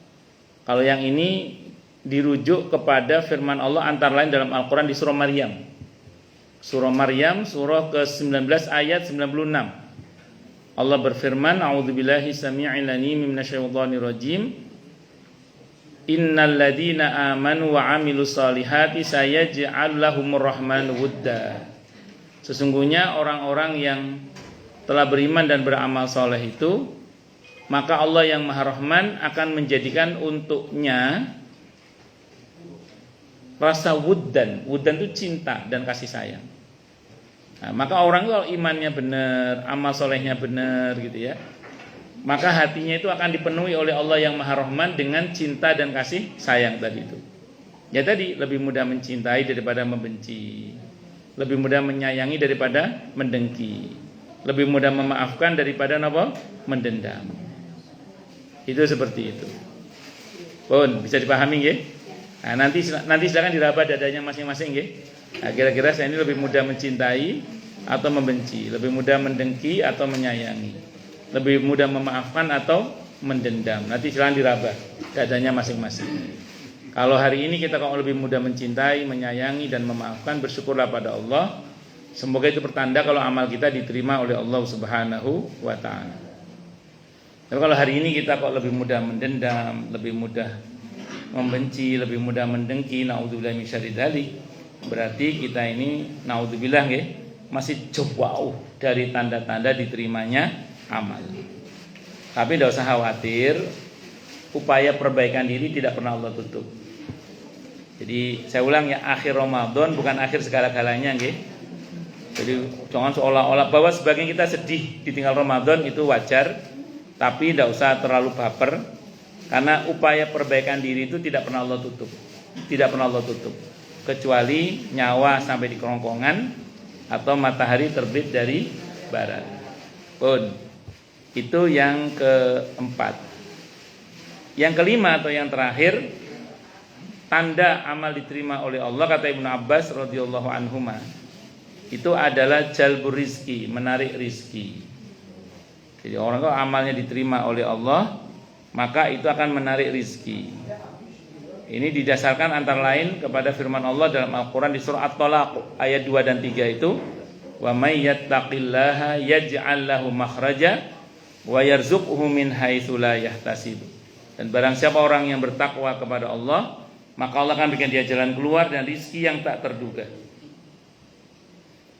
Kalau yang ini dirujuk kepada firman Allah antara lain dalam Al-Quran di surah Maryam. Surah Maryam, surah ke-19 ayat 96. Allah berfirman, A'udzubillahi samii'il 'aliim minasyaitonir rajim. Innal ladzina amanu wa 'amilus solihati sayaj'al lahumur rahmanu wudda. Sesungguhnya orang-orang yang telah beriman dan beramal soleh itu, maka Allah yang Maha Rahman akan menjadikan untuknya rasa wuddan. Wuddan itu cinta dan kasih sayang. Nah, maka orang kalau imannya benar, amal solehnya benar gitu ya, maka hatinya itu akan dipenuhi oleh Allah yang Maha Rahman dengan cinta dan kasih sayang tadi itu. Ya tadi, lebih mudah mencintai daripada membenci, lebih mudah menyayangi daripada mendengki, lebih mudah memaafkan daripada apa? Mendendam. Itu seperti itu. Pun bisa dipahami nggih? Nah, nanti silakan diraba dadanya masing-masing nggih. Nah, kira-kira saya ini lebih mudah mencintai atau membenci, lebih mudah mendengki atau menyayangi, lebih mudah memaafkan atau mendendam. Nanti silakan diraba dadanya masing-masing. Kalau hari ini kita kok lebih mudah mencintai, menyayangi dan memaafkan, bersyukurlah pada Allah. Semoga itu pertanda kalau amal kita diterima oleh Allah Subhanahu wa taala. Tapi kalau hari ini kita kok lebih mudah mendendam, lebih mudah membenci, lebih mudah mendengki, naudzubillah min syarri dzalik, berarti kita ini naudzubillah nggih, masih jauh dari tanda-tanda diterimanya amal. Tapi tidak usah khawatir, upaya perbaikan diri tidak pernah Allah tutup. Jadi saya ulang ya, akhir Ramadan bukan akhir segala-galanya nggih. Jadi jangan seolah-olah bahwa sebagian kita sedih ditinggal Ramadan itu wajar, tapi tidak usah terlalu baper, karena upaya perbaikan diri itu tidak pernah Allah tutup. Tidak pernah Allah tutup, kecuali nyawa sampai di kerongkongan atau matahari terbit dari barat. Pun itu yang keempat. Yang kelima atau yang terakhir, tanda amal diterima oleh Allah, kata Ibnu Abbas radhiyallahu anhuma, itu adalah jalbur rizki, menarik rizki. Jadi orang kalau amalnya diterima oleh Allah, maka itu akan menarik rizki. Ini didasarkan antara lain kepada firman Allah dalam Al-Quran di surah At-Talaq ayat 2 dan 3 itu, wa may yattaqillaha yaj'al lahu makhraja wa yarzuqhu min haitsu la yahtasib. Dan barang siapa orang yang bertakwa kepada Allah, maka Allah akan bikin dia jalan keluar dan rizki yang tak terduga.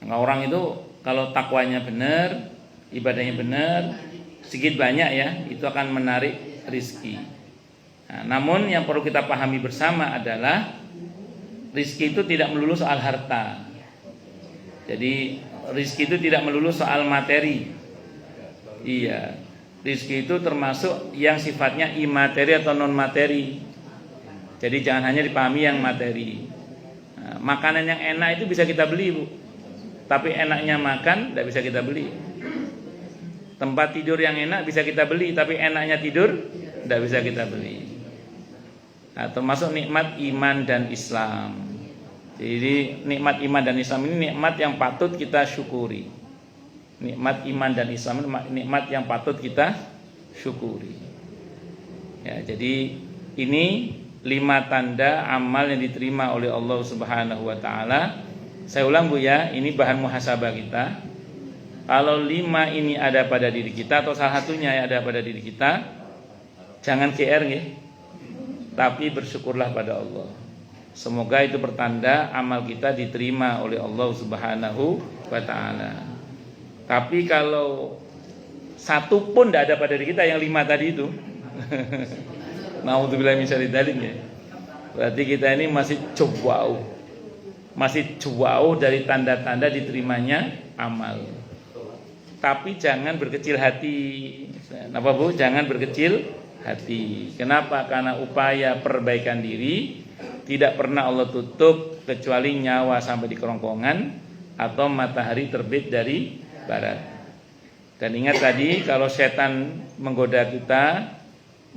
Nah, orang itu kalau takwanya benar, ibadahnya benar, sedikit banyak ya, itu akan menarik rizki. Nah, namun yang perlu kita pahami bersama adalah rizki itu tidak melulu soal harta. Jadi rizki itu tidak melulu soal materi. Iya, rizki itu termasuk yang sifatnya imateri atau non materi. Jadi jangan hanya dipahami yang materi. Nah, makanan yang enak itu bisa kita beli, Bu. Tapi enaknya makan tidak bisa kita beli. Tempat tidur yang enak bisa kita beli, tapi enaknya tidur tidak bisa kita beli. Nah, termasuk nikmat iman dan Islam. Jadi nikmat iman dan Islam ini nikmat yang patut kita syukuri. Nikmat iman dan Islam ini nikmat yang patut kita syukuri. Ya, jadi ini 5 tanda amal yang diterima oleh Allah Subhanahu wa taala. Saya ulang Bu ya, ini bahan muhasabah kita. Kalau 5 ini ada pada diri kita atau salah satunya yang ada pada diri kita, jangan GR nggih. Tapi bersyukurlah pada Allah. Semoga itu pertanda amal kita diterima oleh Allah Subhanahu wa taala. Tapi kalau satu pun tidak ada pada diri kita yang 5 tadi itu, naudzubillah min syarri dzalik ya, berarti kita ini masih jauh dari tanda-tanda diterimanya amal. Tapi jangan berkecil hati. Kenapa Bu? Jangan berkecil hati. Kenapa? Karena upaya perbaikan diri tidak pernah Allah tutup kecuali nyawa sampai di kerongkongan atau matahari terbit dari barat. Dan ingat tadi, kalau setan menggoda kita,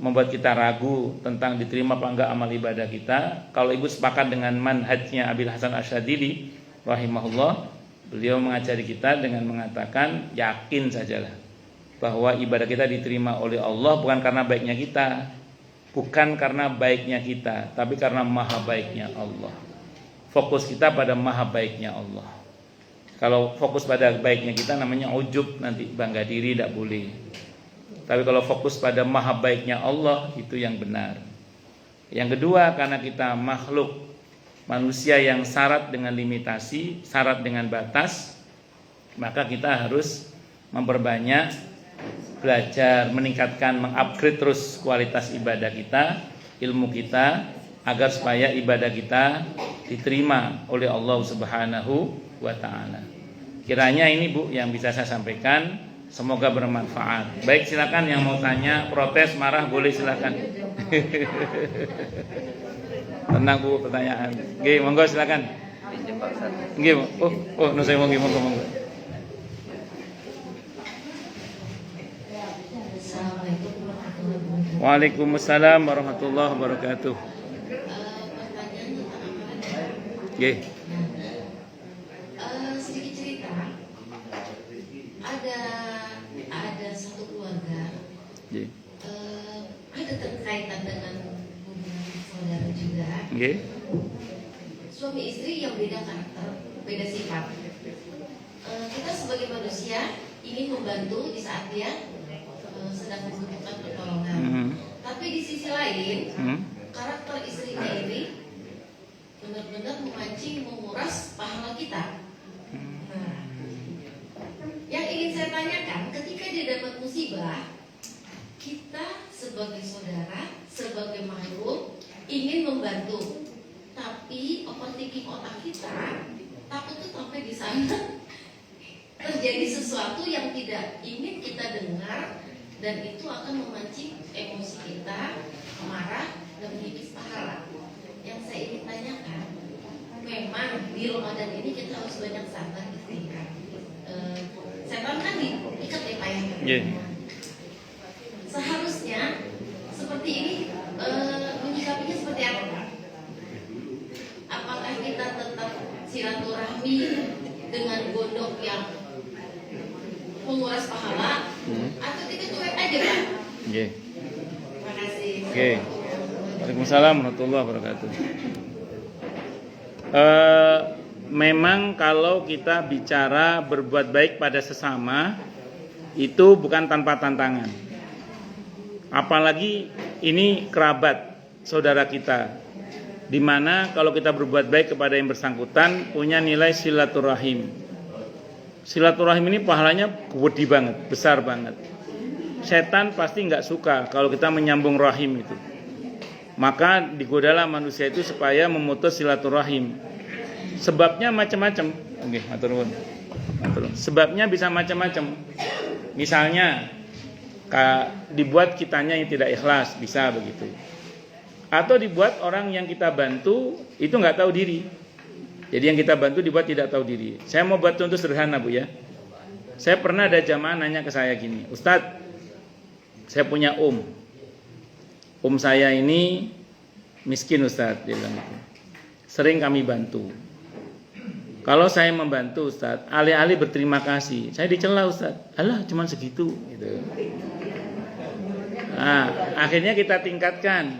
membuat kita ragu tentang diterima apa enggak amal ibadah kita, kalau Ibu sepakat dengan manhajnya Abil Hasan Asyadili rahimahullah, beliau mengajari kita dengan mengatakan yakin sajalah bahwa ibadah kita diterima oleh Allah bukan karena baiknya kita, bukan karena baiknya kita, tapi karena maha baiknya Allah. Fokus kita pada maha baiknya Allah. Kalau fokus pada baiknya kita namanya ujub, nanti bangga diri, tidak boleh. Tapi kalau fokus pada maha baiknya Allah, itu yang benar. Yang kedua, karena kita makhluk manusia yang syarat dengan limitasi, syarat dengan batas, maka kita harus memperbanyak belajar, meningkatkan, mengupgrade terus kualitas ibadah kita, ilmu kita, agar supaya ibadah kita diterima oleh Allah Subhanahu wa ta'ala. Kiranya ini Bu yang bisa saya sampaikan. Semoga bermanfaat. Baik, silakan yang mau tanya, protes, marah boleh silakan. Tenang Bu, pertanyaan. Nggih, monggo silakan. Nggih, nu saya monggo. Waalaikumsalam warahmatullahi wabarakatuh. Nggih. Sedikit cerita. Ada satu keluarga. Nggih. Ada terkaitan dengan hubungan saudara juga. Nggih. Suami istri yang beda karakter, beda sifat. Kita sebagai manusia ingin membantu di saat dia sedang membutuhkan pertolongan. Tapi di sisi lain, karakter istrinya ini benar-benar memancing, menguras pahala kita. Nah, yang ingin saya tanyakan, ketika dia dapat musibah, kita sebagai saudara, sebagai makhluk ingin membantu, tapi overthinking otak kita takut tuh sampai di sana terjadi sesuatu yang tidak ingin kita dengar, dan itu akan memancing emosi kita, marah dan menipis pahala. Yang saya ingin tanyakan, memang di Ramadan ini kita harus banyak sabar istighfar. Setan kan diikat ya Pak ya. Seharusnya seperti ini, menyikapinya seperti apa Pak? Apakah kita tetap silaturahmi dengan gondok yang menguras pahala, atau kita cuek aja Pak? Nggih. Terima kasih. Oke. Waalaikumsalam warahmatullahi wabarakatuh. Memang kalau kita bicara berbuat baik pada sesama itu bukan tanpa tantangan. Apalagi ini kerabat saudara kita, di mana kalau kita berbuat baik kepada yang bersangkutan punya nilai silaturahim. Silaturahim ini pahalanya gede banget, besar banget. Setan pasti nggak suka kalau kita menyambung rahim itu. Maka digodalah manusia itu supaya memutus silaturahim. Sebabnya macam-macam. Oke, matur nuwun. Sebabnya bisa macam-macam. Misalnya dibuat kitanya yang tidak ikhlas, bisa begitu. Atau dibuat orang yang kita bantu itu nggak tahu diri. Jadi yang kita bantu dibuat tidak tahu diri. Saya mau buat contoh sederhana Bu ya. Saya pernah ada jamaah nanya ke saya gini, Ustadz, saya punya Om saya ini miskin Ustadz, dia bilang gitu. Sering kami bantu. Kalau saya membantu Ustadz, alih-alih berterima kasih, saya dicela Ustadz. Alah, cuman segitu gitu. Nah, akhirnya kita tingkatkan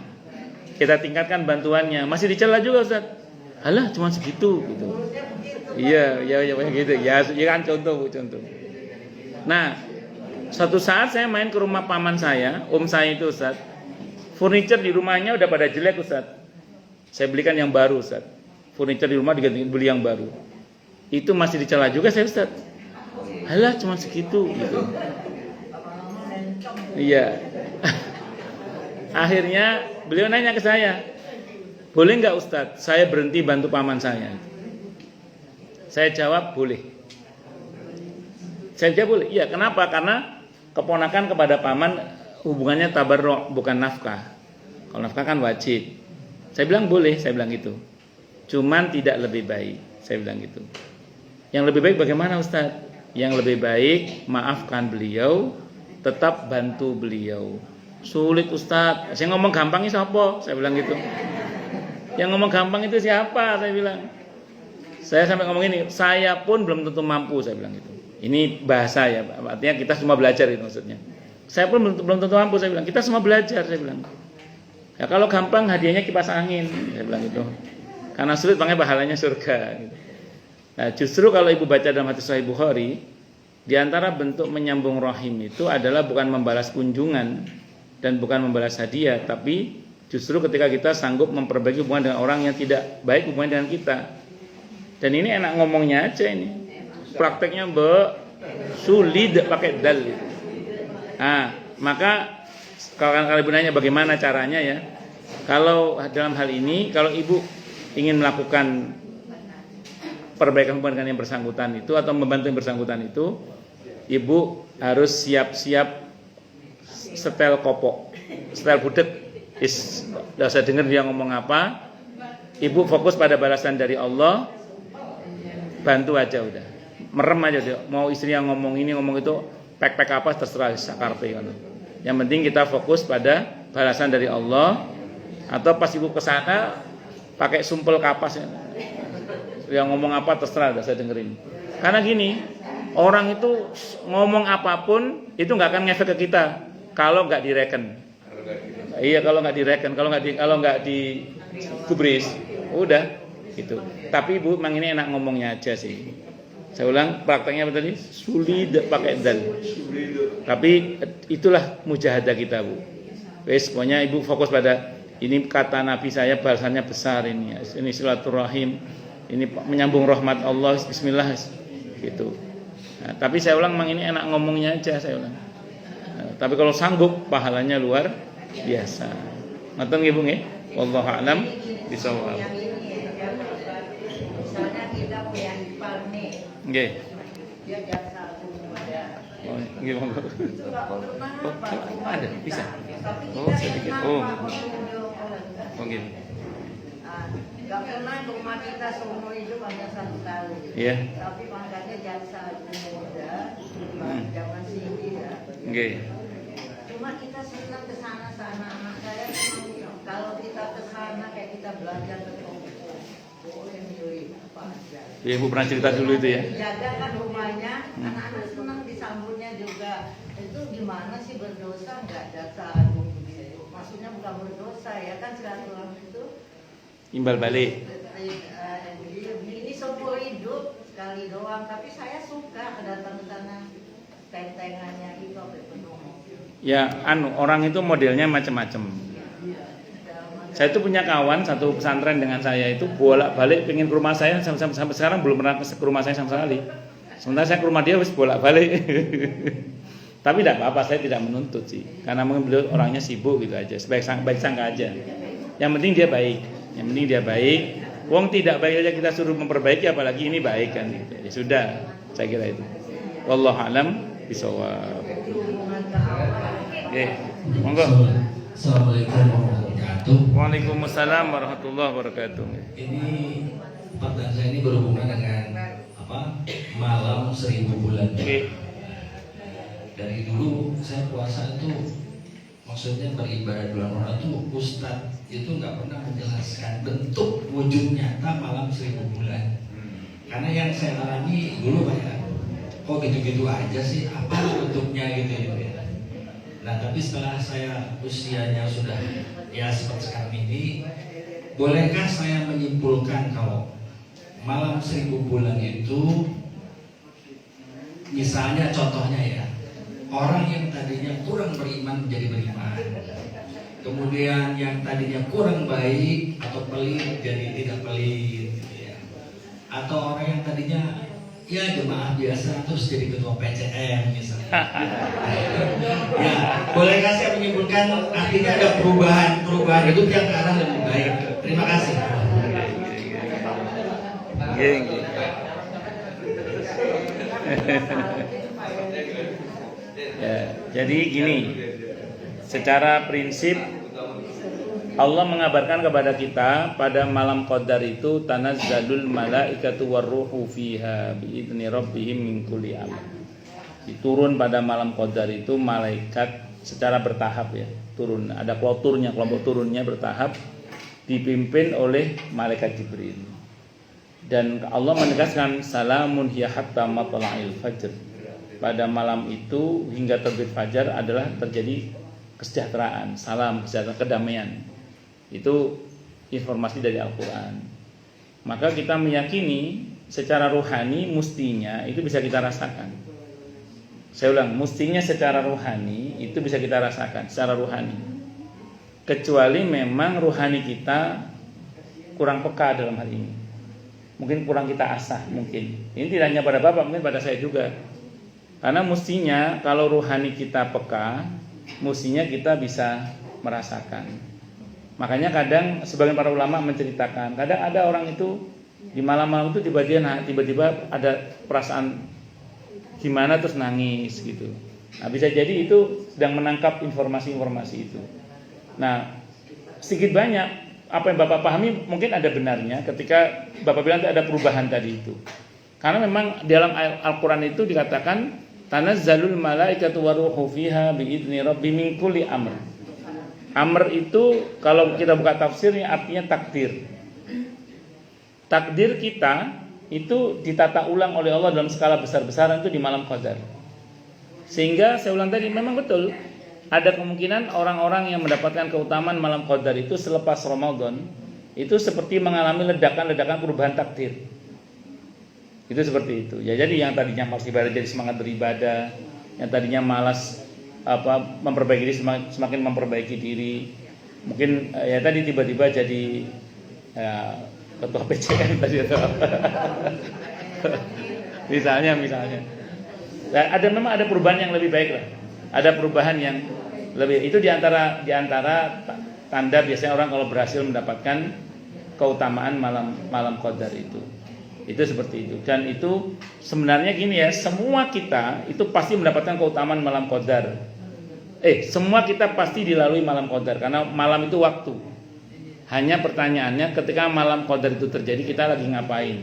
bantuannya, masih dicela juga Ustadz. Alah, cuman segitu gitu. Iya gitu. Ya kan contoh. Nah, suatu saat saya main ke rumah paman saya, Om saya itu Ustadz. Furniture di rumahnya udah pada jelek Ustadz. Saya belikan yang baru Ustadz. Furniture di rumah diganti beli yang baru. Itu masih dicela juga saya Ustadz. Halah cuma segitu gitu. Iya. Akhirnya beliau nanya ke saya, boleh nggak Ustadz saya berhenti bantu paman saya? Saya jawab boleh. Saya jawab boleh. Iya, kenapa? Karena keponakan kepada paman hubungannya tabarruk, bukan nafkah. Kalau nafkah kan wajib. Saya bilang boleh, saya bilang gitu. Cuman tidak lebih baik, saya bilang gitu. Yang lebih baik bagaimana Ustaz? Yang lebih baik maafkan beliau, tetap bantu beliau. Sulit Ustaz. Saya ngomong gampang ini siapa? Saya bilang gitu. Yang ngomong gampang itu siapa? Saya bilang. Saya sampai ngomong ini, saya pun belum tentu mampu, saya bilang gitu. Ini bahasa ya, artinya kita semua belajar itu maksudnya. Saya pun belum tentu mampu, saya bilang. Kita semua belajar, saya bilang. Ya kalau gampang hadiahnya kipas angin, saya bilang gitu. Karena sulit makanya pahalanya surga. Gitu. Nah justru kalau ibu baca dalam hadis Sahih Bukhari, di antara bentuk menyambung rahim itu adalah bukan membalas kunjungan dan bukan membalas hadiah, tapi justru ketika kita sanggup memperbaiki hubungan dengan orang yang tidak baik hubungan dengan kita. Dan ini enak ngomongnya aja ini. Prakteknya sulit pakai dal. Nah, maka kalau ibu nanya bagaimana caranya ya. Kalau dalam hal ini, kalau ibu ingin melakukan perbaikan hubungan dengan yang bersangkutan itu atau membantu yang bersangkutan itu, ibu harus siap-siap setel kopok, setel budek. Udah saya dengar dia ngomong apa, Ibu fokus pada balasan dari Allah, bantu aja udah. Merem aja deh. Mau istri yang ngomong ini ngomong itu, pek-pek apa terserah sakarpe kan. Yang penting kita fokus pada balasan dari Allah. Atau pas ibu kesana pakai sumpel kapas ya. Yang ngomong apa terserah udah saya dengerin. Karena gini, orang itu ngomong apapun itu nggak akan ngefek ke kita kalau nggak direken. Iya, kalau nggak direken, kalau nggak digubris, udah gitu. Tapi ibu, memang ini enak ngomongnya aja sih. Saya ulang, prakteknya apa tadi? Sulit pakai dal. Tapi itulah mujahadah kita, Bu. Wes, pokoknya ibu fokus pada ini, kata Nabi saya balasannya besar ini. Ini silaturahim, ini menyambung rahmat Allah. Bismillah, gitu. Nah, tapi saya ulang, memang ini enak ngomongnya aja, saya ulang. Nah, tapi kalau sanggup, pahalanya luar biasa. Ngoten nggih Bu nggih? Wallahu a'lam bishawab. Misalnya kita punya ipar nih, Nggih. dia jaksa agung ada. Oh, nggih monggo. Itu nggak pernah apa. Ada, bisa. Tapi Oh, kita saya pikir. pernah Oh. Pak Petunjuk. Oh, nggih. Nggak pernah rumah kita seumur hidup hanya satu kali. Iya. Tapi makanya jaksa agung muda, zaman sini ya. Nggih. Cuma kita senang ke sana-sana. Anak saya senang kalau kita ke sana kayak kita belajar ke toko. Boleh milih apa aja. Ya, Ibu pernah cerita dulu itu ya. Jaga kan rumahnya, anak-anak senang disambutnya juga. Itu gimana sih, berdosa nggak jaksa agung begitu? Maksudnya bukan berdosa ya kan, silaturahmi itu Imbal balik. ini seumur hidup sekali doang. Tapi saya suka datang ke sana, tentengannya itu apa penuh. Ya, orang itu modelnya macam-macam. Saya itu punya kawan satu pesantren dengan saya itu bolak-balik pengen ke rumah saya, sampai sekarang belum pernah ke rumah saya sama sekali. Sementara saya ke rumah dia wis bolak-balik. Tapi tidak apa-apa, saya tidak menuntut sih. Karena mungkin beliau orangnya sibuk gitu aja. Baik sangka aja. Yang penting dia baik. Yang penting dia baik. Wong tidak baik aja kita suruh memperbaiki, apalagi ini baik kan gitu. Ya sudah, saya kira itu. Wallahu a'lam bishawab. Oke, monggo. Assalamualaikum warahmatullahi wabarakatuh. Waalaikumsalam warahmatullahi wabarakatuh. Ini pertanyaan saya ini berhubungan dengan malam 1000 bulan. Oke. Dari dulu saya puasa itu, maksudnya beribadah bulan Ramadan itu Ustadz itu nggak pernah menjelaskan bentuk wujud nyata malam 1000 bulan. Karena yang saya alami dulu banyak, kok gitu-gitu aja sih, apa bentuknya gitu ya. Nah, tapi setelah saya usianya sudah ya seperti sekarang ini, bolehkah saya menyimpulkan kalau malam 1000 bulan itu, misalnya contohnya ya, orang yang tadinya kurang beriman menjadi beriman, kemudian yang tadinya kurang baik atau pelit jadi tidak pelit, gitu ya. Atau orang yang tadinya ya jemaah biasa terus jadi ketua PCM misalnya. Ya, bolehkah saya menyimpulkan artinya ada perubahan hidup yang ke arah lebih baik. Terima kasih. Ya, jadi gini, secara prinsip Allah mengabarkan kepada kita pada malam Qadar itu tanazzalul malaikatu warruhu fiha biidzni rabbihim min kulli amr. Diturun pada malam Qadar itu malaikat secara bertahap ya, turun. Ada kelompok turunnya bertahap dipimpin oleh malaikat Jibril. Dan Allah menegaskan salamun hiya hatta matla'il fajr. Pada malam itu hingga terbit fajar adalah terjadi kesejahteraan, salam, kesejahteraan, kedamaian. Itu informasi dari Al-Quran. Maka kita meyakini secara rohani mustinya itu bisa kita rasakan. Saya ulang, mustinya secara rohani itu bisa kita rasakan secara rohani. Kecuali memang rohani kita kurang peka dalam hal ini. Mungkin kurang kita asah mungkin. Ini tidak hanya pada Bapak, mungkin pada saya juga. Karena mustinya kalau rohani kita peka, mustinya kita bisa merasakan. Makanya kadang sebagian para ulama menceritakan, kadang ada orang itu di malam-malam itu tiba-tiba ada perasaan gimana terus nangis gitu. Nah, bisa jadi itu sedang menangkap informasi-informasi itu. Nah, sedikit banyak apa yang Bapak pahami mungkin ada benarnya ketika Bapak bilang ada perubahan tadi itu. Karena memang dalam Al-Qur'an itu dikatakan tanazzalul malaikatu waruhu fiha biidzni rabbi min kulli amr. Amr itu kalau kita buka tafsirnya artinya takdir. Takdir kita itu ditata ulang oleh Allah dalam skala besar-besaran itu di malam qadar. Sehingga saya ulang tadi memang betul ada kemungkinan orang-orang yang mendapatkan keutamaan malam qadar itu selepas Ramadan itu seperti mengalami ledakan-ledakan perubahan takdir. Itu seperti itu. Ya jadi yang tadinya masih ibadah jadi semangat beribadah, yang tadinya malas memperbaiki diri semakin memperbaiki diri. Mungkin ya tadi tiba-tiba jadi ketua PCN tadi atau apa. misalnya. Nah, memang ada perubahan yang lebih baik lah. Ada perubahan yang lebih itu diantara tanda biasanya orang kalau berhasil mendapatkan keutamaan malam qadar itu. Itu seperti itu. Dan itu sebenarnya gini ya, semua kita itu pasti mendapatkan keutamaan malam qadar. Semua kita pasti dilalui malam qadar karena malam itu waktu. Hanya pertanyaannya ketika malam qadar itu terjadi kita lagi ngapain?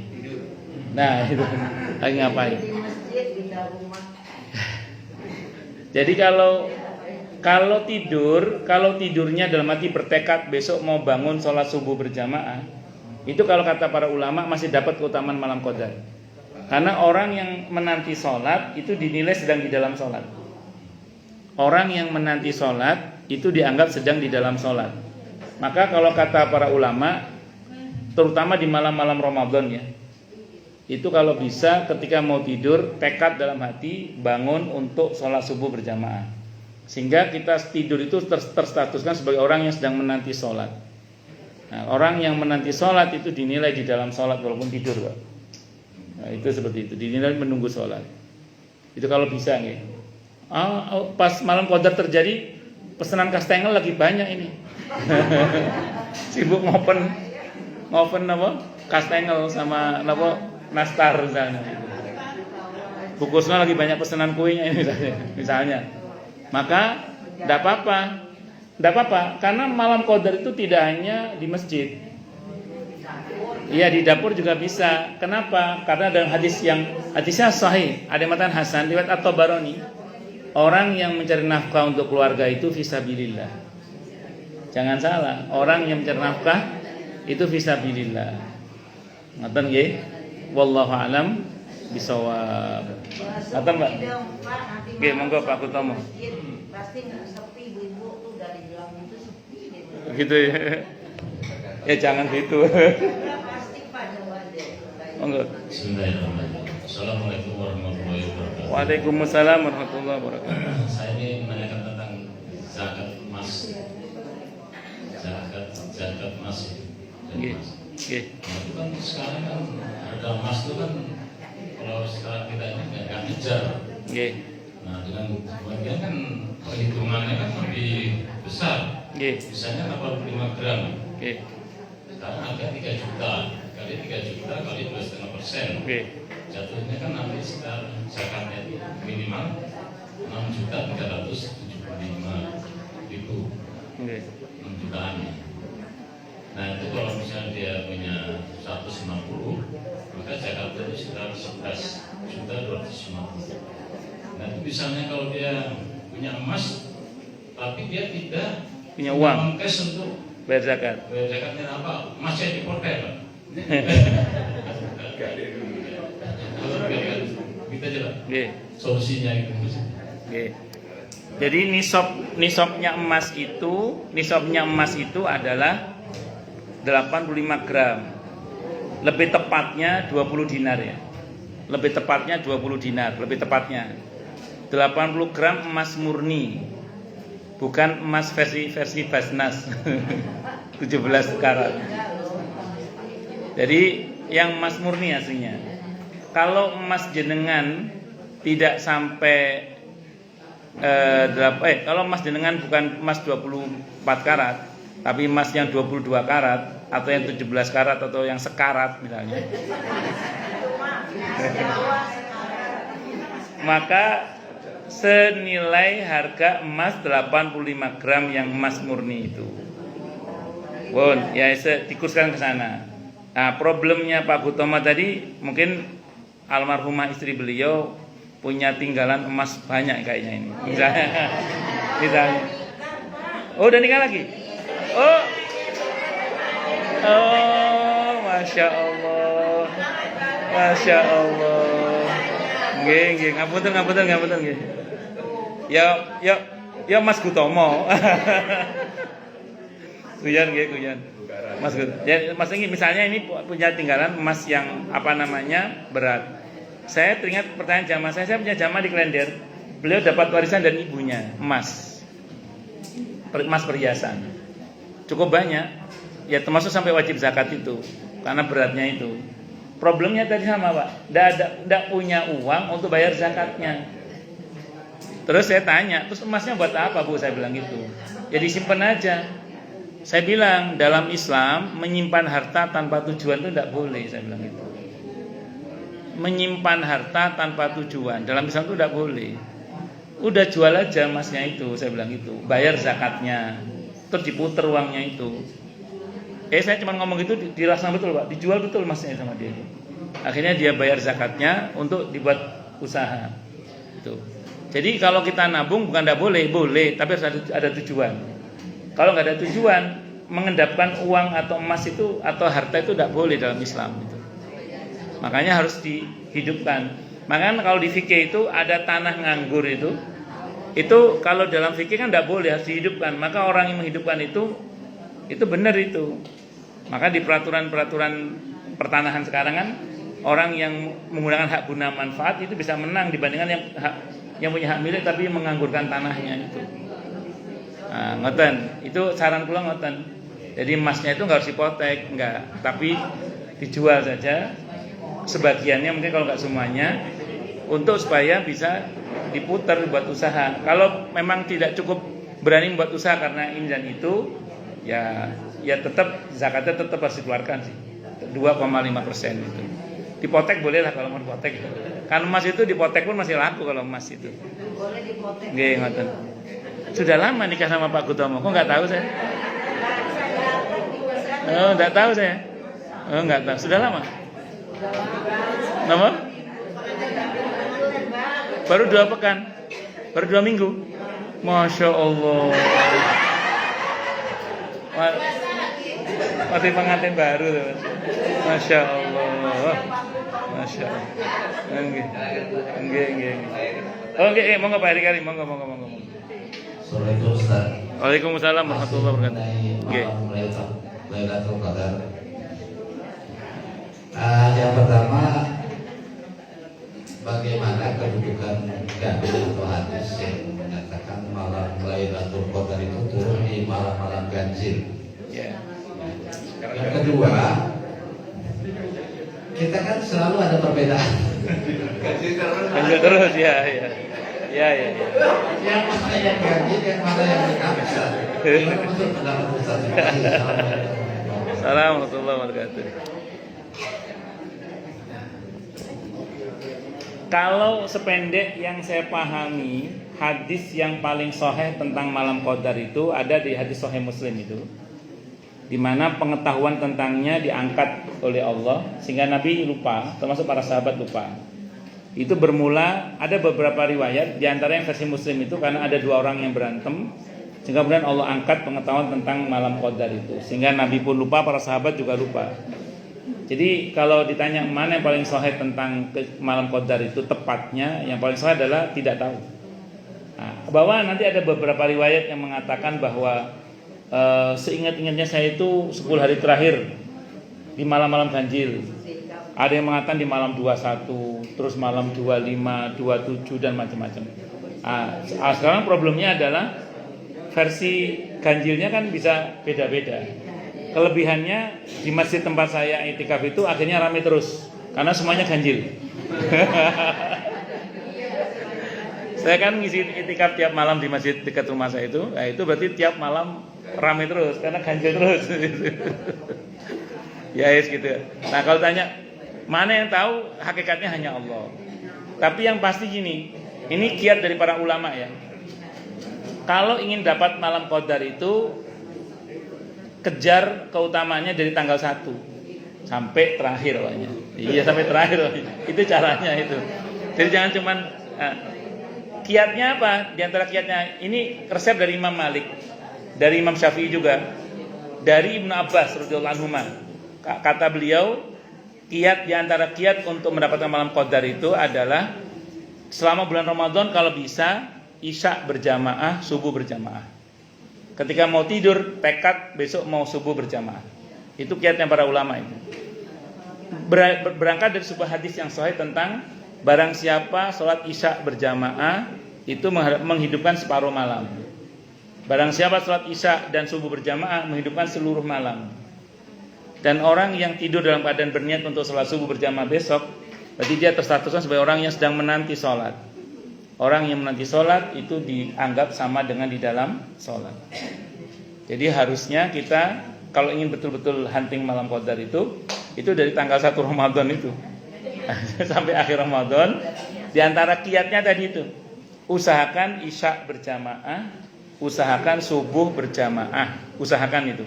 Nah, itu lagi ngapain? Jadi kalau tidurnya dalam hati bertekad besok mau bangun sholat subuh berjamaah, itu kalau kata para ulama masih dapat keutamaan malam qadar. Karena orang yang menanti sholat itu dinilai sedang di dalam sholat. Orang yang menanti sholat itu dianggap sedang di dalam sholat. Maka kalau kata para ulama, terutama di malam-malam Ramadan ya, itu kalau bisa ketika mau tidur tekad dalam hati bangun untuk sholat subuh berjamaah. Sehingga kita tidur itu terstatuskan sebagai orang yang sedang menanti sholat. Nah, orang yang menanti sholat itu dinilai di dalam sholat walaupun tidur, Pak. Nah, itu seperti itu, dinilai menunggu sholat. Itu kalau bisa nih. Pas malam qadar terjadi, pesanan kastengel lagi banyak ini. Sibuk ngopen apa? Kastengel sama apa? Nastar misalnya. Bukusnya lagi banyak pesanan kuenya ini misalnya. Maka tidak apa-apa, karena malam qadar itu tidak hanya di masjid. Iya, di dapur juga bisa. Kenapa? Karena dalam hadisnya sahih, ada matan hasan riwayat At-Tabarani. Orang yang mencari nafkah untuk keluarga itu fisabilillah. Jangan salah, orang yang mencari nafkah itu fisabilillah. Ngoten nggih? Wallahu alam bisawab. Ngoten, Mbak? Nggih, monggo Pak Kutomo. Pasti nggak sepi, ibu tuh dari bilang itu sepi Gitu ya. Ya jangan gitu. pasti pada wadah. Monggo. Bismillahirrahmanirrahim. Assalamualaikum warahmatullahi wabarakatuh. Waalaikumsalam warahmatullahi wabarakatuh. Saya ini menanyakan tentang zakat emas. Zakat emas. Nggih. Nggih. Nah, itu kan sekarang kan harga emas itu kan kalau sekarang kita ini nggak kejar. Nggih. Nah, dengan kemudian kan perhitungannya kan lebih besar. Nggih. Misalnya 85 gram. Nggih. Sekarang harga 3 juta. Kali 3 juta kali 2,5%. Oke. Jatuhnya kan nanti sekitar zakatnya itu minimal 6.375.000 Oke. 6 jutaan. Nah itu kalau misalnya dia punya 150, maka zakatnya itu sekitar 11.250. Nah itu misalnya kalau dia punya emas, tapi dia tidak Punya uang cash untuk bayar zakat. bayar zakatnya apa? Emasnya diporter. Kita aja lah Nggih. solusinya itu. Nggih. Jadi nisabnya emas itu adalah 85 gram. Lebih tepatnya 20 dinar ya. Lebih tepatnya 20 dinar, lebih tepatnya. 80 gram emas murni. Bukan emas versi Basnas. 17 karat. Jadi yang emas murni aslinya. Kalau emas jenengan tidak sampai kalau emas jenengan bukan emas 24 karat, tapi emas yang 22 karat atau yang 17 karat atau yang sekarat misalnya, maka senilai harga emas 85 gram yang emas murni itu. Bon, ya dikursuskan ke sana. Nah, problemnya Pak Gutomo tadi mungkin almarhumah istri beliau punya tinggalan emas banyak kayaknya ini. Misalnya. Oh, udah nikah lagi? Oh, masya Allah, masya Allah. Nggih, ngapunten. Nggih. Ya Mas Gutomo. Kuyan. Mas Gut. Ya, Mas ini misalnya ini punya tinggalan emas yang berat. Saya teringat pertanyaan jamaah saya punya jamaah di Klender. Beliau dapat warisan dari ibunya, emas perhiasan. Cukup banyak. Ya termasuk sampai wajib zakat itu karena beratnya itu. Problemnya tadi sama, Pak. Tidak punya uang untuk bayar zakatnya. Terus saya tanya, terus emasnya buat apa, Bu? Saya bilang gitu. Ya disimpan aja. Saya bilang dalam Islam menyimpan harta tanpa tujuan itu tidak boleh. Saya bilang gitu. Menyimpan harta tanpa tujuan dalam Islam itu tidak boleh. Udah jual aja emasnya itu, saya bilang gitu. Bayar zakatnya, terus diputer uangnya itu. Saya cuma ngomong gitu dilaksanakan betul, Pak. Dijual betul emasnya sama dia. Akhirnya dia bayar zakatnya untuk dibuat usaha. Itu. Jadi kalau kita nabung bukan tidak boleh, tapi harus ada tujuan. Kalau nggak ada tujuan, mengendapkan uang atau emas itu atau harta itu tidak boleh dalam Islam itu. Makanya harus dihidupkan. Makanya kalau di fikih itu ada tanah nganggur itu kalau dalam fikih kan tidak boleh, harus dihidupkan. Maka orang yang menghidupkan itu benar itu. Maka di peraturan-peraturan pertanahan sekarang kan orang yang menggunakan hak guna manfaat itu bisa menang dibandingkan yang punya hak milik tapi menganggurkan tanahnya itu. Nah, ngoten, itu saran kula ngoten. Jadi emasnya itu nggak harus hipotek, nggak, tapi dijual saja. Sebagiannya mungkin kalau nggak semuanya, untuk supaya bisa diputar buat usaha. Kalau memang tidak cukup berani buat usaha karena ini dan itu, ya tetap zakatnya tetap harus dikeluarkan sih, 2,5% itu. Dipotek boleh lah kalau mau dipotek. Kan emas itu dipotek pun masih laku kalau emas itu. Boleh dipotek. Nggih, ngoten. Sudah lama nikah sama Pak Gutomo, kok nggak tahu saya? Oh, nggak tahu saya. Oh, nggak tahu. Sudah lama. Nama? Baru 2 pekan. Baru 2 minggu. Masya Allah. Masih pengantin baru tuh. Masya Allah. Masya Allah. Enggak. Oh, enggak, monggo Pak Heri Karim, monggo. Assalamualaikum Ustaz. Waalaikumsalam warahmatullahi wabarakatuh. Nggih. Lailatul Qadar. Yang pertama, bagaimana kedudukan dalil atau hadis yang menyatakan malam Lailatul Qadar itu turun di malam-malam ganjil. Yang kedua, kita kan selalu ada perbedaan. Ganjil terus ya. Yang mana yang ganjil, yang mana yang dikabisa. Gimana betul pendapat Ustaz? Assalamualaikum warahmatullahi wabarakatuh. Kalau sependek yang saya pahami, hadis yang paling sahih tentang malam qadar itu ada di hadis sahih Muslim itu, di mana pengetahuan tentangnya diangkat oleh Allah sehingga Nabi lupa, termasuk para sahabat lupa. Itu bermula ada beberapa riwayat, di antara yang versi Muslim itu karena ada 2 orang yang berantem, sehingga kemudian Allah angkat pengetahuan tentang malam qadar itu, sehingga Nabi pun lupa, para sahabat juga lupa. Jadi kalau ditanya mana yang paling sahih tentang malam qadar itu tepatnya, yang paling sahih adalah tidak tahu. Nah, bahwa nanti ada beberapa riwayat yang mengatakan bahwa seingat-ingatnya saya itu 10 hari terakhir di malam-malam ganjil. Ada yang mengatakan di malam 21, terus malam 25, 27 dan macam-macam. Sekarang problemnya adalah versi ganjilnya kan bisa beda-beda. Kelebihannya di masjid tempat saya itikaf itu akhirnya ramai terus karena semuanya ganjil. Saya kan ngisi itikaf tiap malam di masjid dekat rumah saya itu, nah itu berarti tiap malam ramai terus karena ganjil terus. Ya gitu. Nah kalau tanya mana yang tahu, hakikatnya hanya Allah. Tapi yang pasti gini, ini kiat dari para ulama ya. Kalau ingin dapat malam qadar itu kejar keutamaannya dari tanggal 1 sampai terakhir pokoknya. Iya, sampai terakhir pokoknya. Itu caranya itu. Jadi jangan cuman kiatnya apa? Di antara kiatnya ini resep dari Imam Malik, dari Imam Syafi'i juga, dari Ibnu Abbas radhiyallahu anhu. Kata beliau, kiat di antara kiat untuk mendapatkan malam qadar itu adalah selama bulan Ramadan kalau bisa Isya berjamaah, subuh berjamaah. Ketika mau tidur tekad besok mau subuh berjamaah. Itu kiatnya para ulama itu. Berangkat dari sebuah hadis yang sahih tentang barang siapa sholat Isya berjamaah itu menghidupkan separuh malam. Barang siapa sholat Isya dan subuh berjamaah menghidupkan seluruh malam. Dan orang yang tidur dalam keadaan berniat untuk sholat subuh berjamaah besok, berarti dia terstatuskan sebagai orang yang sedang menanti sholat. Orang yang menanti sholat itu dianggap sama dengan di dalam sholat. Jadi harusnya kita kalau ingin betul-betul hunting malam qadar itu dari tanggal 1 Ramadan itu sampai akhir Ramadan. Di antara kiatnya tadi itu, usahakan Isya berjamaah, usahakan subuh berjamaah, usahakan itu.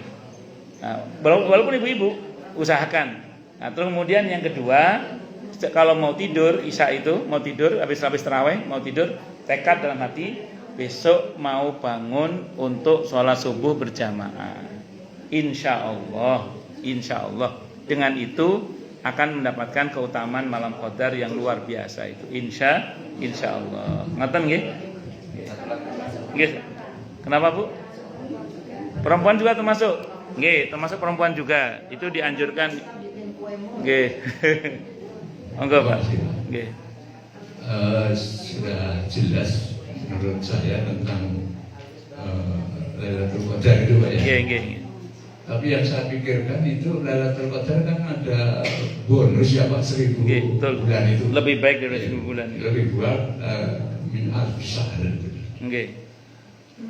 Nah, walaupun ibu-ibu usahakan. Nah, terus kemudian yang kedua, kalau mau tidur Isya itu, mau tidur habis tarawih, mau tidur, tekad dalam hati besok mau bangun untuk sholat subuh berjamaah. Insya Allah. Dengan itu akan mendapatkan keutamaan malam qadar yang luar biasa itu. Insya Allah. Ngoten nggih? Nggih. Kenapa, Bu? Perempuan juga termasuk? Nggih, termasuk perempuan juga. Itu dianjurkan. Nggih. Monggo, Pak. Nggih. Sudah jelas menurut saya tentang Lailatul Qadar itu, Pak ya. Nggih. Tapi yang saya pikirkan itu Lailatul Qadar kan ada bonus ya Pak, 1000 bulan itu. Lebih baik dari 1000 bulan. Lebih buat min alf syahr itu. Nggih.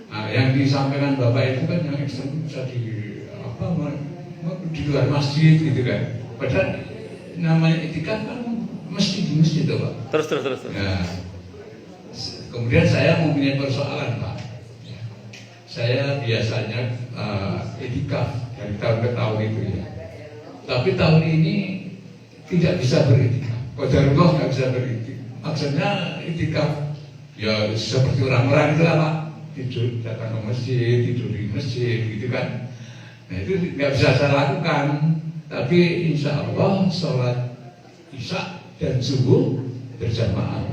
Nah, yang disampaikan Bapak itu kan yang ekstrem bisa di luar masjid gitu kan. Padahal namanya itikaf kan mesti di masjid Pak. Terus. Nah, kemudian saya mempunyai persoalan Pak. Saya biasanya itikaf dari tahun ke tahun itu ya. Tapi tahun ini tidak bisa beritikaf. Qadarullah nggak bisa beritikaf. Maksudnya itikaf ya seperti orang-orang itu lah Pak. Tidur datang ke masjid, tidur di masjid gitu kan. Nah itu nggak bisa saya lakukan. Tapi insya Allah sholat Isya dan subuh berjamaah.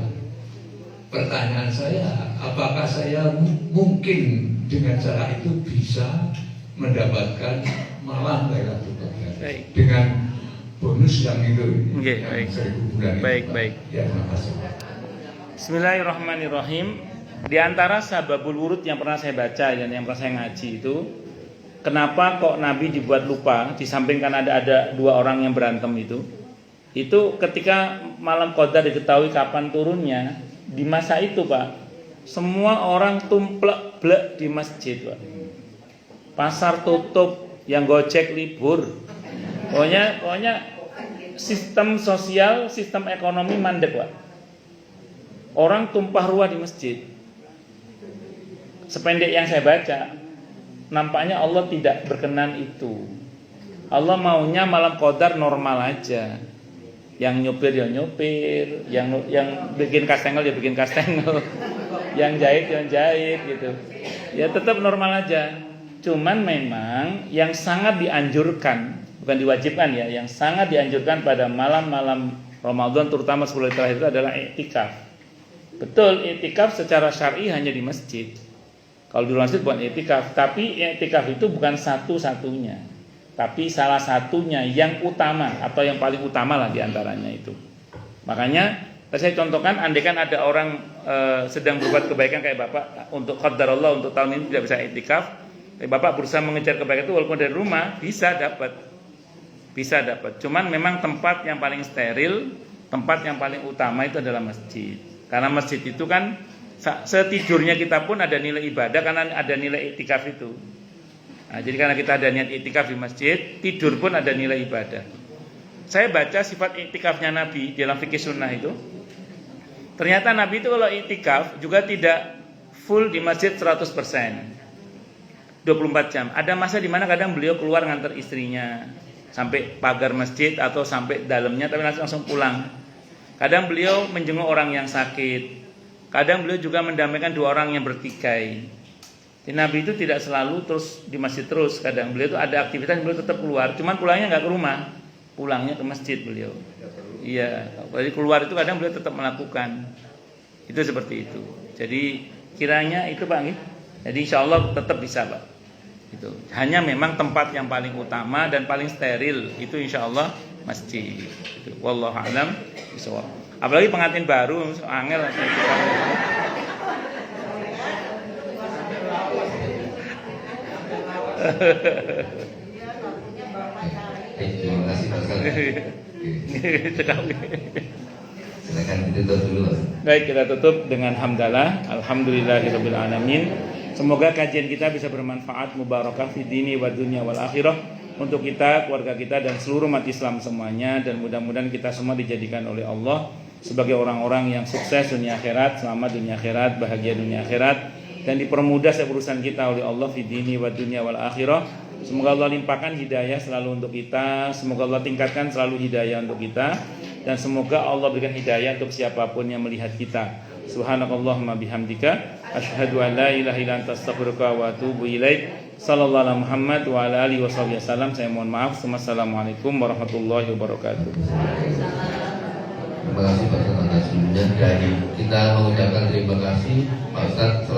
Pertanyaan saya, apakah saya mungkin dengan cara itu bisa mendapatkan malam Lailatul Qadar dengan bonus yang itu, yang 1000 bulan itu. Baik. Ya, terima kasih. Bismillahirrahmanirrahim. Di antara sababul wurud yang pernah saya baca dan yang pernah saya ngaji itu, kenapa kok Nabi dibuat lupa di samping kan ada dua orang yang berantem itu ketika malam qadar diketahui kapan turunnya, di masa itu Pak, semua orang tumplek-blek di masjid Pak. Pasar tutup, yang Gojek libur. Pokoknya sistem sosial, sistem ekonomi mandek Pak. Orang tumpah ruah di masjid. Sependek yang saya baca, nampaknya Allah tidak berkenan itu. Allah maunya malam qadar normal aja. Yang nyopir ya nyopir, yang bikin kastengel ya bikin kastengel, yang jahit gitu. Ya tetap normal aja. Cuman memang yang sangat dianjurkan, bukan diwajibkan ya, yang sangat dianjurkan pada malam-malam Ramadan terutama 10 hari terakhir itu adalah i'tikaf. Betul, i'tikaf secara syar'i hanya di masjid. Kalau di masjid bukan i'tikaf, tapi i'tikaf itu bukan satu-satunya. Tapi salah satunya yang utama atau yang paling utama lah diantaranya itu. Makanya saya contohkan, andaikan ada orang sedang berbuat kebaikan kayak Bapak untuk qadarullah untuk tahun ini tidak bisa i'tikaf, Bapak berusaha mengejar kebaikan itu walaupun dari rumah bisa dapat. Cuman memang tempat yang paling steril, tempat yang paling utama itu adalah masjid. Karena masjid itu kan setidurnya kita pun ada nilai ibadah karena ada nilai i'tikaf itu. Nah, jadi karena kita ada niat i'tikaf di masjid, tidur pun ada nilai ibadah. Saya baca sifat i'tikafnya Nabi dalam fikih sunnah itu. Ternyata Nabi itu kalau i'tikaf juga tidak full di masjid 100%. 24 jam. Ada masa di mana kadang beliau keluar ngantar istrinya sampai pagar masjid atau sampai dalamnya, tapi langsung pulang. Kadang beliau menjenguk orang yang sakit. Kadang beliau juga mendamaikan 2 orang yang bertikai. Nabi itu tidak selalu terus di masjid terus. Kadang beliau itu ada aktivitas, beliau tetap keluar. Cuman pulangnya nggak ke rumah, pulangnya ke masjid beliau. Iya, dari keluar itu kadang beliau tetap melakukan. Itu seperti itu. Jadi kiranya itu Pak. Jadi insya Allah tetap bisa Pak. Itu hanya memang tempat yang paling utama dan paling steril itu insya Allah masjid. Itu. Wallahu a'lam bishawab. Apalagi pengantin baru, angel. Terima kasih Pak Ustaz. Silakan ditutup dulu. Baik, kita tutup dengan hamdalah. Alhamdulillahirabbil alamin. Semoga kajian kita bisa bermanfaat, mubarakah fi dini wa dunya wal akhirah untuk kita, keluarga kita dan seluruh umat Islam semuanya, dan mudah-mudahan kita semua dijadikan oleh Allah sebagai orang-orang yang sukses dunia akhirat, selamat dunia akhirat, bahagia dunia akhirat, dan dipermudah setiap urusan kita oleh Allah fi dini wa dunya wal akhirah. Semoga Allah limpahkan hidayah selalu untuk kita, semoga Allah tingkatkan selalu hidayah untuk kita, dan semoga Allah berikan hidayah untuk siapapun yang melihat kita. Subhanakallahumma bihamdika asyhadu an la ilaha illa anta astaghfiruka wa atubu ilaik. Sallallahu alaihi Muhammad wa ala alihi wasallam. Saya mohon maaf. Wassalamualaikum warahmatullahi wabarakatuh. Terima kasih Pak Ustaz atas undangan. Kita mengucapkan terima kasih Pak Ustaz.